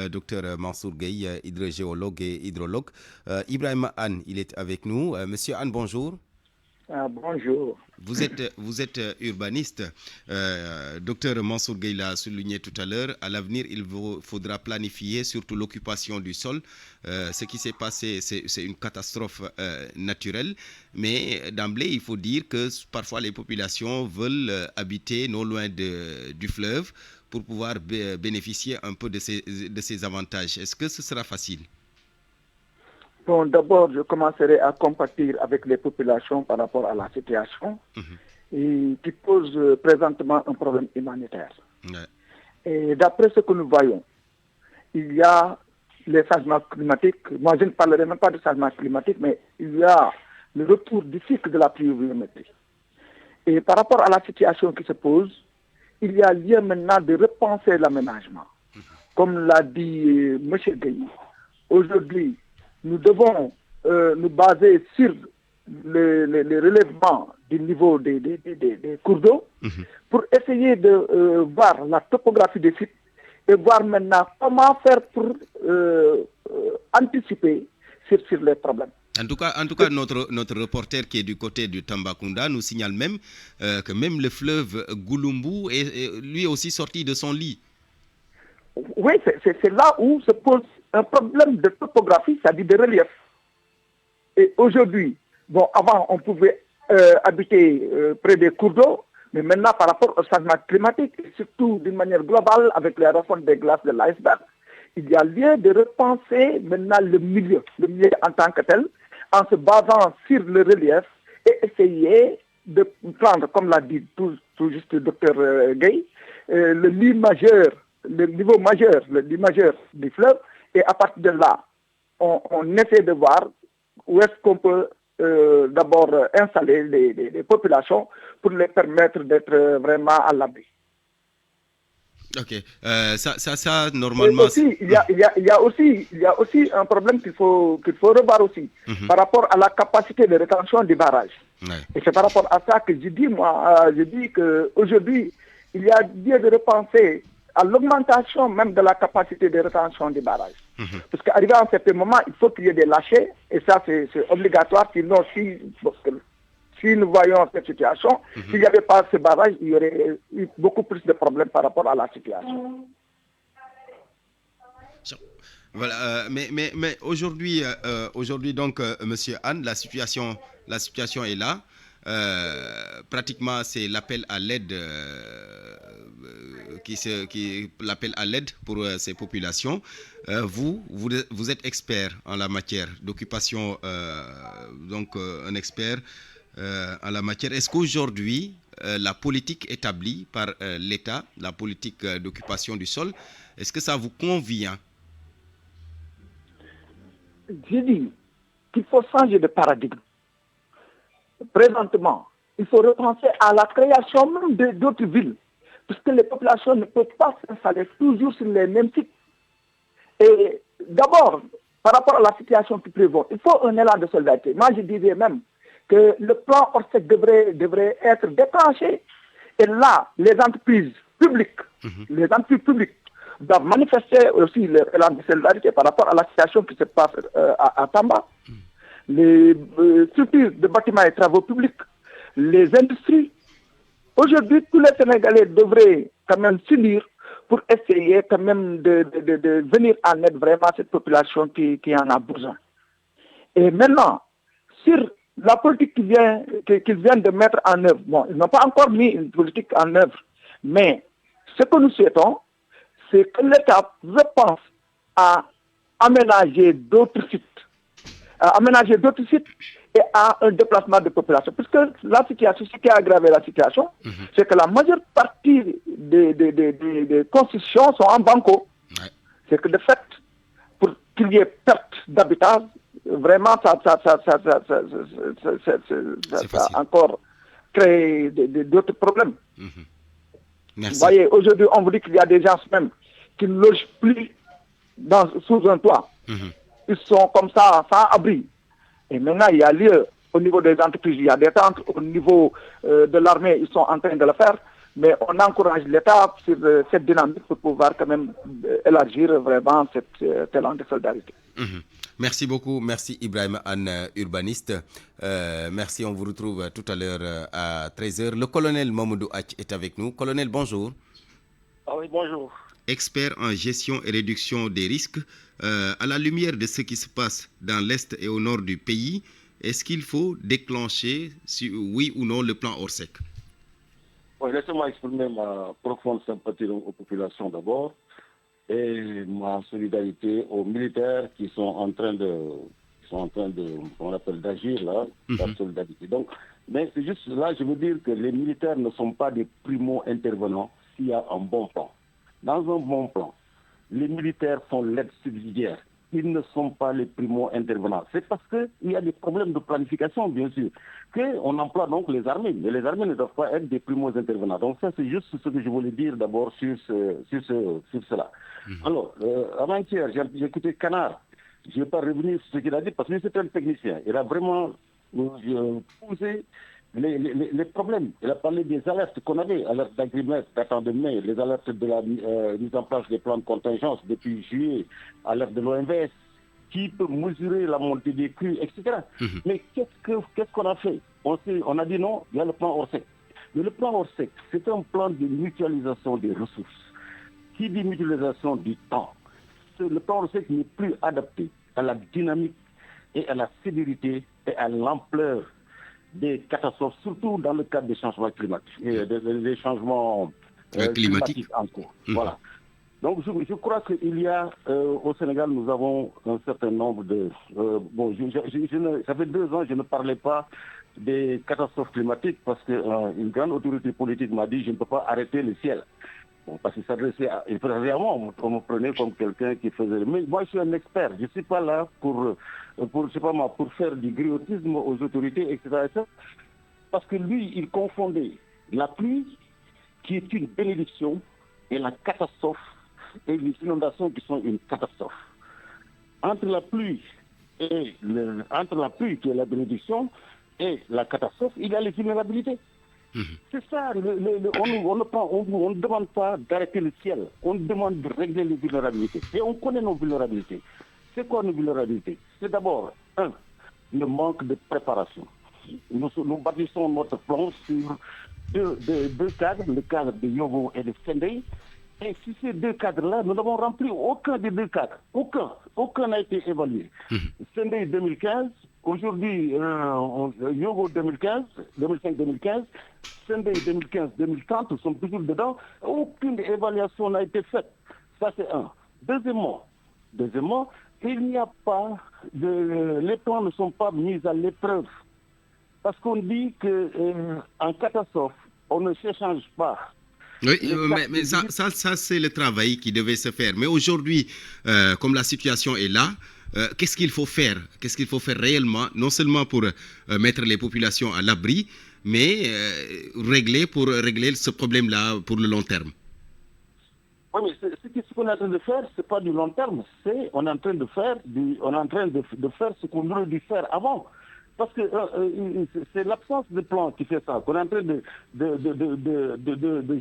Dr Mansour Gueye, hydrogéologue et hydrologue. Ibrahim Anne, il est avec nous. Monsieur Anne, bonjour. Bonjour. Vous êtes urbaniste. Docteur Mansour Gueye l'a souligné tout à l'heure. À l'avenir, il faudra planifier surtout l'occupation du sol. Ce qui s'est passé, c'est une catastrophe naturelle. Mais d'emblée, il faut dire que parfois les populations veulent habiter non loin du fleuve pour pouvoir bénéficier un peu de ces avantages. Est-ce que ce sera facile? Bon, d'abord, je commencerai à compatir avec les populations par rapport à la situation et qui pose présentement un problème humanitaire. Et d'après ce que nous voyons, il y a les changements climatiques. Moi, je ne parlerai même pas de changement climatique, mais il y a le retour du cycle de la pluviométrie. Et par rapport à la situation qui se pose, il y a lieu maintenant de repenser l'aménagement. Comme l'a dit M. Gueye, aujourd'hui, nous devons nous baser sur les relèvements du niveau des cours d'eau pour essayer de voir la topographie des sites et voir maintenant comment faire pour anticiper sur les problèmes. En tout cas, notre reporter qui est du côté du Tambacounda nous signale même que même le fleuve Gouloumbou est lui aussi sorti de son lit. Oui, c'est là où se pose un problème de topographie, c'est-à-dire de relief. Et aujourd'hui, bon, avant, on pouvait habiter près des cours d'eau, mais maintenant, par rapport au changement climatique, et surtout d'une manière globale, avec la refonte des glaces de l'iceberg, il y a lieu de repenser maintenant le milieu en tant que tel, en se basant sur le relief et essayer de prendre, comme l'a dit tout juste le docteur Gueye, le lit majeur, le niveau majeur, le lit majeur du fleuve, et à partir de là, on essaie de voir où est-ce qu'on peut d'abord installer les populations pour les permettre d'être vraiment à l'abri. Ok, ça normalement. Aussi, il y a aussi un problème qu'il faut revoir aussi par rapport à la capacité de rétention du barrage. Et c'est par rapport à ça que je dis qu'aujourd'hui, il y a lieu de repenser à l'augmentation même de la capacité de rétention du barrage. Parce qu'arrivé à un certain moment, il faut qu'il y ait des lâchers, et ça c'est obligatoire, sinon si nous voyons cette situation, s'il n'y avait pas ce barrage, il y aurait eu beaucoup plus de problèmes par rapport à la situation. Voilà, mais aujourd'hui, donc, Monsieur Anne, la situation est là. Pratiquement, c'est l'appel à l'aide l'appel à l'aide pour ces populations. Vous êtes expert en la matière d'occupation, donc un expert en la matière. Est-ce qu'aujourd'hui, la politique établie par l'État, la politique d'occupation du sol, est-ce que ça vous convient? J'ai dit qu'il faut changer de paradigme. Présentement, il faut repenser à la création même d'autres villes, puisque les populations ne peuvent pas s'installer toujours sur les mêmes sites. Et d'abord, par rapport à la situation qui prévaut, il faut un élan de solidarité. Moi, je disais même que le plan Orsec devrait être déclenché. Et là, les entreprises publiques, doivent manifester aussi leur élan de solidarité par rapport à la situation qui se passe à Tamba. Les structures de bâtiments et travaux publics, les industries. Aujourd'hui, tous les Sénégalais devraient quand même s'unir pour essayer quand même de venir en aide vraiment à cette population qui en a besoin. Et maintenant, sur la politique qu'ils viennent de mettre en œuvre, bon, ils n'ont pas encore mis une politique en œuvre, mais ce que nous souhaitons, c'est que l'État repense à aménager d'autres sites. Et à un déplacement de population. Puisque la situation, ce qui a aggravé la situation, c'est que la majeure partie des constructions sont en banco. C'est que de fait, pour qu'il y ait perte d'habitat, vraiment, ça a encore créé d'autres problèmes. Merci. Vous voyez, aujourd'hui, on vous dit qu'il y a des gens même qui ne logent plus sous un toit. Ils sont comme ça, sans abri. Et maintenant, il y a lieu, au niveau des entreprises, il y a des tentes, au niveau de l'armée, ils sont en train de le faire. Mais on encourage l'État sur cette dynamique pour pouvoir quand même élargir vraiment cet élan de solidarité. Merci beaucoup. Merci Ibrahim Anne, urbaniste. Merci, on vous retrouve tout à l'heure à 13h. Le colonel Mamoudou Hatch est avec nous. Colonel, bonjour. Ah oui, bonjour. Expert en gestion et réduction des risques, à la lumière de ce qui se passe dans l'Est et au nord du pays, est-ce qu'il faut déclencher, oui ou non, le plan Orsec? Oui, laissez-moi exprimer ma profonde sympathie aux populations d'abord et ma solidarité aux militaires qui sont en train d'agir là, par solidarité. Donc, mais c'est juste là, je veux dire que les militaires ne sont pas des primo-intervenants s'il y a un bon plan. Dans un bon plan, les militaires font l'aide subsidiaire. Ils ne sont pas les primo-intervenants. C'est parce qu'il y a des problèmes de planification, bien sûr, qu'on emploie donc les armées. Mais les armées ne doivent pas être des primo-intervenants. Donc ça, c'est juste ce que je voulais dire d'abord sur cela. Alors, avant-hier, j'ai écouté Canard. Je ne vais pas revenir sur ce qu'il a dit parce que c'est un technicien. Il a vraiment posé les problèmes. Il a parlé des alertes qu'on avait, alertes d'agrimètre datant de mai, les alertes de la mise en place des plans de contingence depuis juillet, alerte de l'OMVS, qui peut mesurer la montée des crues, etc. Mais qu'est-ce qu'on a fait? On a dit non, il y a le plan Orsec. Mais le plan Orsec, c'est un plan de mutualisation des ressources. Qui dit mutualisation du temps? Le plan Orsec n'est plus adapté à la dynamique et à la sévérité et à l'ampleur des catastrophes, surtout dans le cadre des changements climatiques, des changements climatiques en cours. Voilà. Donc je crois qu'il y a, au Sénégal, nous avons un certain nombre de... ça fait 2 ans, je ne parlais pas des catastrophes climatiques parce qu'une grande autorité politique m'a dit je ne peux pas arrêter le ciel. Bon, parce qu'il s'adressait à moi, on me prenait comme quelqu'un qui faisait... Mais moi, je suis un expert. Je ne suis pas là pour faire du griotisme aux autorités, etc. Parce que lui, il confondait la pluie, qui est une bénédiction, et la catastrophe, et les inondations qui sont une catastrophe. Entre la pluie qui est la bénédiction, et la catastrophe, il y a les vulnérabilités. C'est ça, on ne demande pas d'arrêter le ciel, on demande de régler les vulnérabilités. Et on connaît nos vulnérabilités. C'est quoi nos vulnérabilités? C'est d'abord, le manque de préparation. Nous bâtissons notre plan sur deux cadres, le cadre de Yogo et de Sendai, Et si ces 2 cadres-là, nous n'avons rempli aucun des 2 cadres. Aucun n'a été évalué. Sendai 2015, aujourd'hui, Yogo 2015, 2005-2015, Sendai 2015-2030, nous sommes toujours dedans. Aucune évaluation n'a été faite. Ça, c'est un. Deuxièmement, il n'y a pas les plans ne sont pas mis à l'épreuve. Parce qu'on dit qu'en catastrophe, on ne s'échange pas. Oui, mais ça c'est le travail qui devait se faire. Mais aujourd'hui, comme la situation est là, qu'est-ce qu'il faut faire? Qu'est-ce qu'il faut faire réellement? Non seulement pour mettre les populations à l'abri, mais pour régler ce problème-là pour le long terme. Oui, mais ce qu'on est en train de faire, ce n'est pas du long terme. On est en train de faire ce qu'on aurait dû faire avant. Parce que c'est l'absence de plan qui fait ça. On est en train de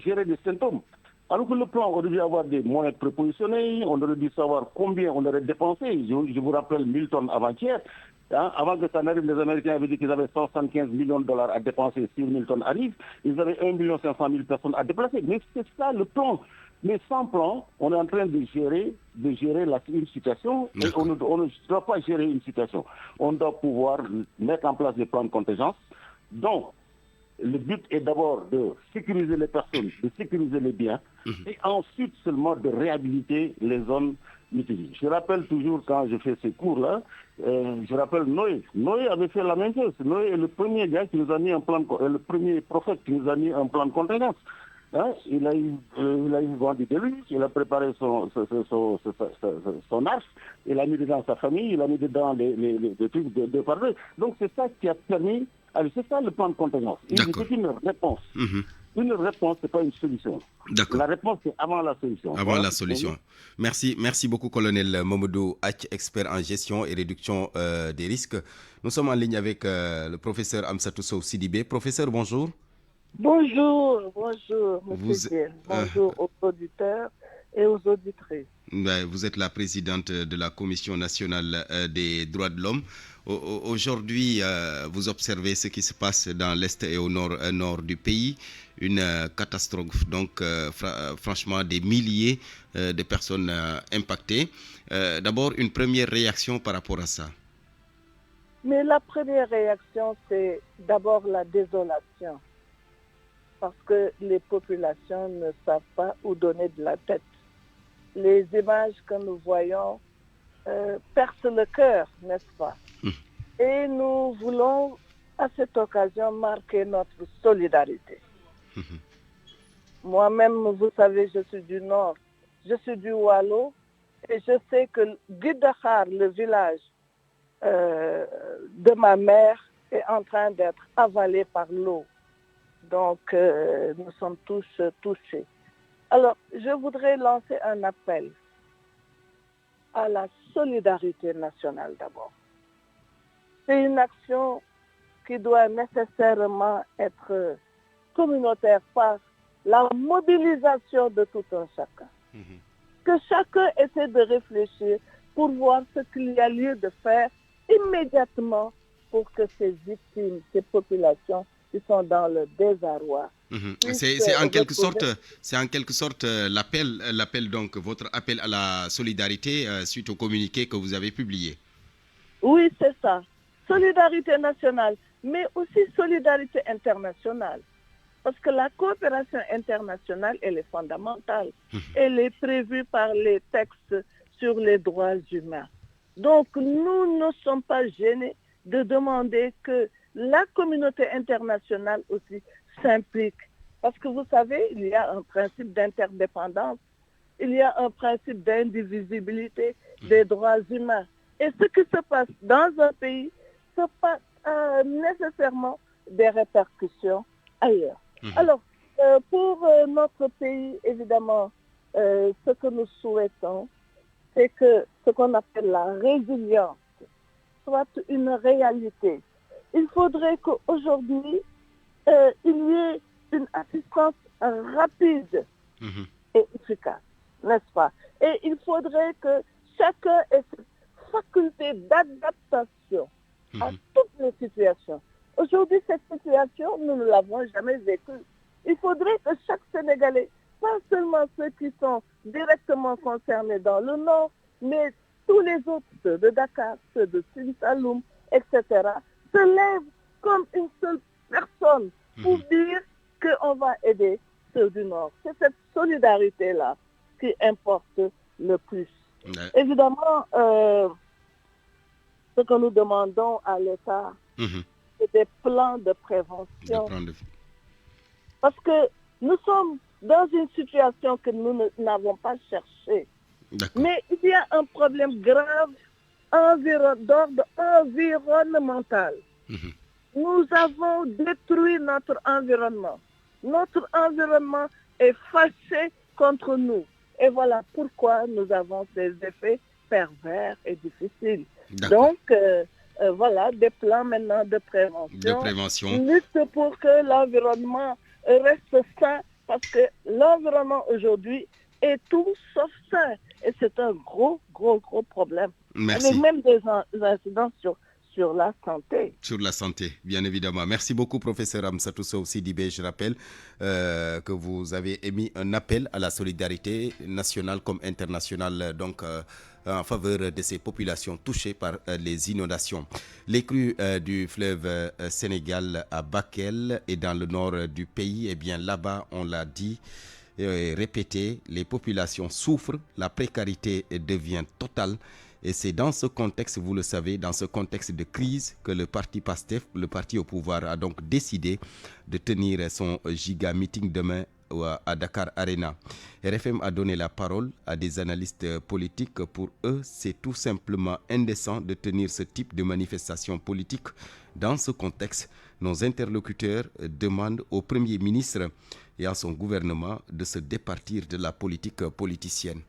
gérer des symptômes. Alors que le plan aurait dû avoir des moyens prépositionnés, on aurait dû savoir combien on aurait dépensé. Je vous rappelle Milton avant-hier. Avant que ça n'arrive, les Américains avaient dit qu'ils avaient 175 millions de dollars à dépenser si Milton arrive. Ils avaient 1,5 million personnes à déplacer. Mais c'est ça le plan. Mais sans plan, on est en train de gérer une situation. Et on ne doit pas gérer une situation. On doit pouvoir mettre en place des plans de contingence. Donc, le but est d'abord de sécuriser les personnes, de sécuriser les biens, et ensuite seulement de réhabiliter les zones mitigées. Je rappelle toujours quand je fais ces cours-là, je rappelle Noé. Noé avait fait la même chose. Noé est le premier gars qui nous a mis un plan, le premier prophète qui nous a mis un plan de contingence. Il a eu vent du déluge, il a préparé son arche, il a mis dedans sa famille, il a mis dedans les trucs de par deux. Donc c'est ça qui a permis, c'est ça le plan de contingence. C'est une réponse. Une réponse, ce n'est pas une solution. La réponse, c'est avant la solution. Avant la solution. Merci beaucoup, colonel Mamadou Ath, expert en gestion et réduction des risques. Nous sommes en ligne avec le professeur Amsatou Sow Sidibé. Professeur, bonjour. Bonjour, monsieur. Bonjour aux auditeurs et aux auditrices. Vous êtes la présidente de la Commission nationale des droits de l'homme. Aujourd'hui, vous observez ce qui se passe dans l'Est et au nord du pays. Une catastrophe, donc franchement des milliers de personnes impactées. D'abord, une première réaction par rapport à ça. Mais la première réaction, c'est d'abord la désolation. Parce que les populations ne savent pas où donner de la tête. Les images que nous voyons percent le cœur, n'est-ce pas? Et nous voulons, à cette occasion, marquer notre solidarité. Moi-même, vous savez, je suis du Nord, je suis du Wallo, et je sais que Guidahar, le village de ma mère, est en train d'être avalé par l'eau. Donc, nous sommes tous touchés. Alors, je voudrais lancer un appel à la solidarité nationale d'abord. C'est une action qui doit nécessairement être communautaire par la mobilisation de tout un chacun. Que chacun essaie de réfléchir pour voir ce qu'il y a lieu de faire immédiatement pour que ces victimes, ces populations qui sont dans le désarroi. C'est en quelque sorte l'appel donc votre appel à la solidarité suite au communiqué que vous avez publié. Oui, c'est ça. Solidarité nationale, mais aussi solidarité internationale. Parce que la coopération internationale, elle est fondamentale. Elle est prévue par les textes sur les droits humains. Donc, nous ne sommes pas gênés de demander que la communauté internationale aussi s'implique. Parce que vous savez, il y a un principe d'interdépendance, il y a un principe d'indivisibilité des droits humains. Et ce qui se passe dans un pays se passe nécessairement des répercussions ailleurs. Alors, pour notre pays, évidemment, ce que nous souhaitons, c'est que ce qu'on appelle la résilience soit une réalité. Il faudrait qu'aujourd'hui, il y ait une assistance rapide et efficace, n'est-ce pas? Et il faudrait que chacun ait cette faculté d'adaptation à toutes les situations. Aujourd'hui, cette situation, nous ne l'avons jamais vécue. Il faudrait que chaque Sénégalais pas seulement ceux qui sont directement concernés dans le nord, mais tous les autres, ceux de Dakar, ceux de Sine Saloum, etc., se lèvent comme une seule personne pour dire qu'on va aider ceux du nord. C'est cette solidarité-là qui importe le plus. Évidemment, ce que nous demandons à l'État, c'est des plans de prévention. Parce que nous sommes dans une situation que nous n'avons pas cherchée. Mais il y a un problème grave d'ordre environnemental. Nous avons détruit notre environnement. Notre environnement est fâché contre nous. Et voilà pourquoi nous avons ces effets pervers et difficiles. Donc, voilà des plans maintenant de prévention. Lutte pour que l'environnement reste sain, parce que l'environnement aujourd'hui est tout sauf sain. Et c'est un gros problème. Merci. Avec même des incidents sur la santé. Sur la santé, bien évidemment. Merci beaucoup, professeur Amsatou Sow Sidibé. Je rappelle que vous avez émis un appel à la solidarité nationale comme internationale, donc en faveur de ces populations touchées par les inondations. Les crues du fleuve Sénégal à Bakel et dans le nord du pays, eh bien là-bas, on l'a dit et répété, les populations souffrent, la précarité devient totale. Et c'est dans ce contexte, vous le savez, dans ce contexte de crise que le parti PASTEF, le parti au pouvoir, a donc décidé de tenir son giga meeting demain à Dakar Arena. RFM a donné la parole à des analystes politiques. Pour eux, c'est tout simplement indécent de tenir ce type de manifestation politique. Dans ce contexte, nos interlocuteurs demandent au Premier ministre et à son gouvernement de se départir de la politique politicienne.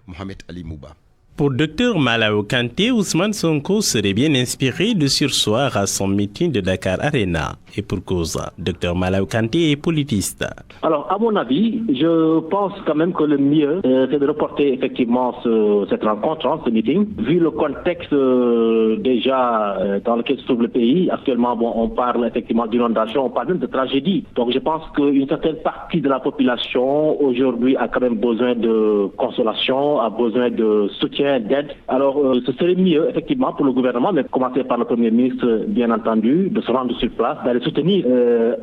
Mohamed Ali Mouba. Pour Dr Malaw Kanté, Ousmane Sonko serait bien inspiré de surseoir à son meeting de Dakar Arena. Et pour cause, Dr Malaw Kanté est politiste. Alors, à mon avis, je pense quand même que le mieux, c'est de reporter effectivement cette rencontre, ce meeting. Vu le contexte déjà dans lequel se trouve le pays, actuellement, on parle effectivement d'inondation, on parle même de tragédie. Donc, je pense qu'une certaine partie de la population aujourd'hui a quand même besoin de consolation, a besoin de soutien, d'aide. Alors, ce serait mieux, effectivement, pour le gouvernement, mais commencer par le Premier ministre, bien entendu, de se rendre sur place, d'aller soutenir,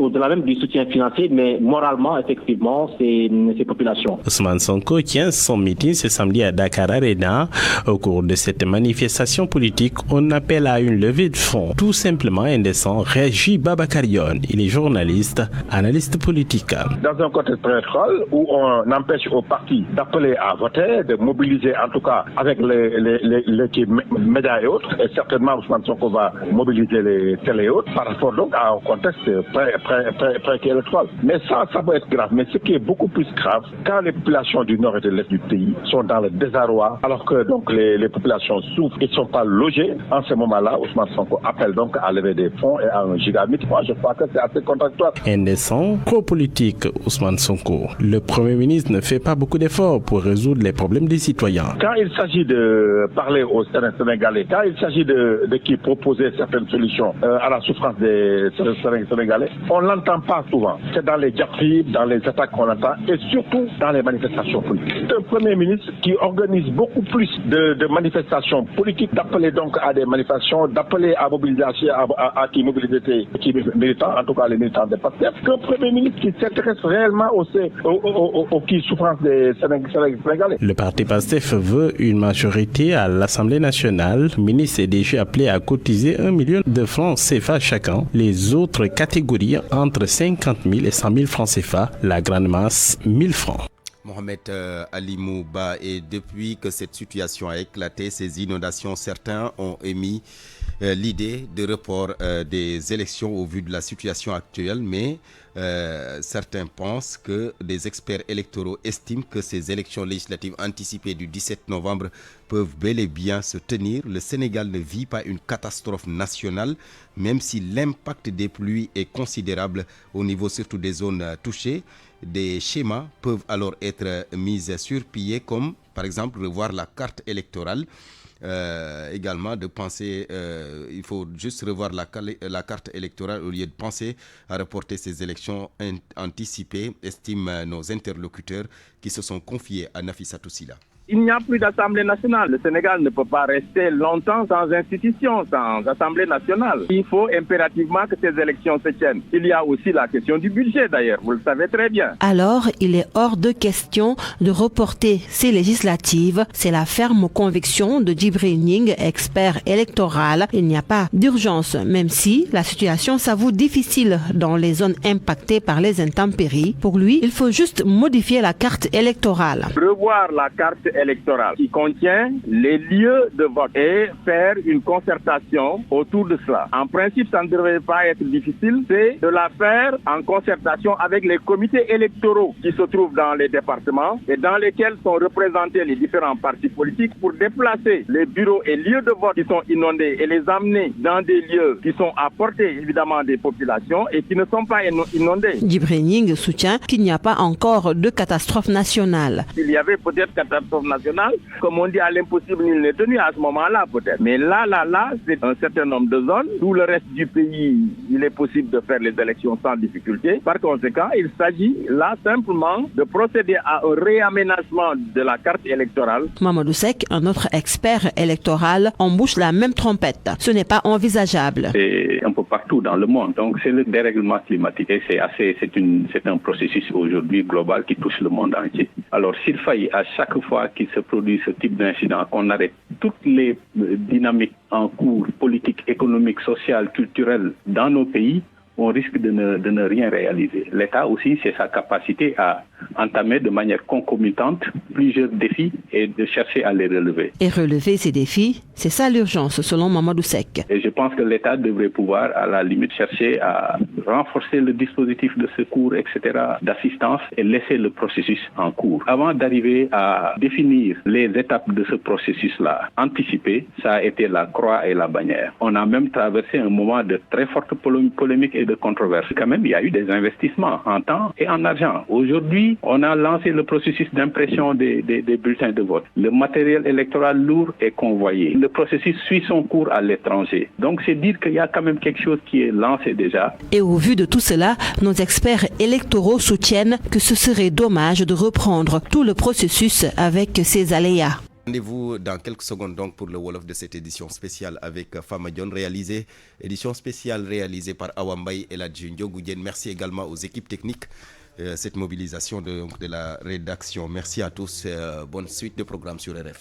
au-delà même du soutien financier, mais moralement, effectivement, ces populations. Ousmane Sonko tient son meeting ce samedi à Dakar Arena. Au cours de cette manifestation politique, on appelle à une levée de fonds. Tout simplement indécent, réagit Babakarion. Il est journaliste, analyste politique. Dans un contexte électoral où on empêche aux partis d'appeler à voter, de mobiliser en tout cas avec les médias et autres, et certainement Ousmane Sonko va mobiliser les télé et autres par rapport donc à un contexte pré-électoral. Mais ça peut être grave. Mais ce qui est beaucoup plus grave, quand les populations du nord et de l'est du pays sont dans le désarroi, alors que donc les populations souffrent et ne sont pas logées, en ce moment-là, Ousmane Sonko appelle donc à lever des fonds et à un gigabit. Moi, je crois que c'est assez contradictoire. Indécent, pro-politique, Ousmane Sonko. Le Premier ministre ne fait pas beaucoup d'efforts pour résoudre les problèmes des citoyens. Quand il s'agit de parler aux Sénégalais, quand il s'agit de qui proposer certaines solutions à la souffrance des Sénégalais, on ne l'entend pas souvent. C'est dans les diatribes, dans les attaques qu'on entend, et surtout dans les manifestations politiques. C'est un Premier ministre qui organise beaucoup plus de manifestations politiques, d'appeler donc à des manifestations, d'appeler à mobilisation, à qui mobiliser qui militants, en tout cas les militants des PASTEF, qu'un Premier ministre qui s'intéresse réellement aux qui souffrance des Sénégalais. Le parti PASTEF veut une majorité à l'Assemblée nationale. Le ministre est déjà appelé à cotiser 1 million de francs CFA chacun. Les autres catégories entre 50 000 et 100 000 francs CFA. La grande masse, 1000 francs. Mohamed Ali Mouba, et depuis que cette situation a éclaté, ces inondations, certains ont émis l'idée de report des élections au vu de la situation actuelle, mais certains pensent que des experts électoraux estiment que ces élections législatives anticipées du 17 novembre peuvent bel et bien se tenir. Le Sénégal ne vit pas une catastrophe nationale, même si l'impact des pluies est considérable au niveau surtout des zones touchées. Des schémas peuvent alors être mis sur pied, comme par exemple revoir la carte électorale. également de penser, il faut juste revoir la carte électorale au lieu de penser à reporter ces élections anticipées, estiment nos interlocuteurs qui se sont confiés à Nafissatou Sila. Il n'y a plus d'Assemblée nationale. Le Sénégal ne peut pas rester longtemps sans institution, sans Assemblée nationale. Il faut impérativement que ces élections se tiennent. Il y a aussi la question du budget d'ailleurs, vous le savez très bien. Alors, il est hors de question de reporter ces législatives. C'est la ferme conviction de Djibril Ning, expert électoral. Il n'y a pas d'urgence, même si la situation s'avoue difficile dans les zones impactées par les intempéries. Pour lui, il faut juste modifier la carte électorale. Revoir la carte électorale qui contient les lieux de vote et faire une concertation autour de cela. En principe, ça ne devrait pas être difficile, c'est de la faire en concertation avec les comités électoraux qui se trouvent dans les départements et dans lesquels sont représentés les différents partis politiques pour déplacer les bureaux et lieux de vote qui sont inondés et les amener dans des lieux qui sont à portée évidemment des populations et qui ne sont pas inondés. Djibril Ning soutient qu'il n'y a pas encore de catastrophe nationale. Il y avait peut-être catastrophe nationale, comme on dit à l'impossible, il n'est tenu à ce moment-là peut-être. Mais là, c'est un certain nombre de zones. Tout le reste du pays, il est possible de faire les élections sans difficulté. Par conséquent, il s'agit là simplement de procéder à un réaménagement de la carte électorale. Mamadou Seck, un autre expert électoral, embouche la même trompette. Ce n'est pas envisageable. C'est un peu partout dans le monde. Donc c'est le dérèglement climatique et c'est un processus aujourd'hui global qui touche le monde entier. Alors s'il faille à chaque fois qu'il se produit ce type d'incident, qu'on arrête toutes les dynamiques en cours, politiques, économiques, sociales, culturelles dans nos pays, on risque de ne rien réaliser. L'État aussi, c'est sa capacité à entamer de manière concomitante plusieurs défis et de chercher à les relever. Et relever ces défis, c'est ça l'urgence selon Mamadou Seck. Et je pense que l'État devrait pouvoir à la limite chercher à renforcer le dispositif de secours, etc., d'assistance et laisser le processus en cours. Avant d'arriver à définir les étapes de ce processus-là, anticiper, ça a été la croix et la bannière. On a même traversé un moment de très forte polémique et de controverse. Quand même, il y a eu des investissements en temps et en argent. Aujourd'hui, on a lancé le processus d'impression des bulletins de vote. Le matériel électoral lourd est convoyé. Le processus suit son cours à l'étranger. Donc, c'est dire qu'il y a quand même quelque chose qui est lancé déjà. Et au vu de tout cela, nos experts électoraux soutiennent que ce serait dommage de reprendre tout le processus avec ses aléas. Rendez-vous dans quelques secondes donc pour le Wolof de cette édition spéciale avec Fama Dione édition spéciale réalisée par Awambay et la Ndiogoudien. Merci également aux équipes techniques, cette mobilisation de la rédaction. Merci à tous, bonne suite de programme sur RFM.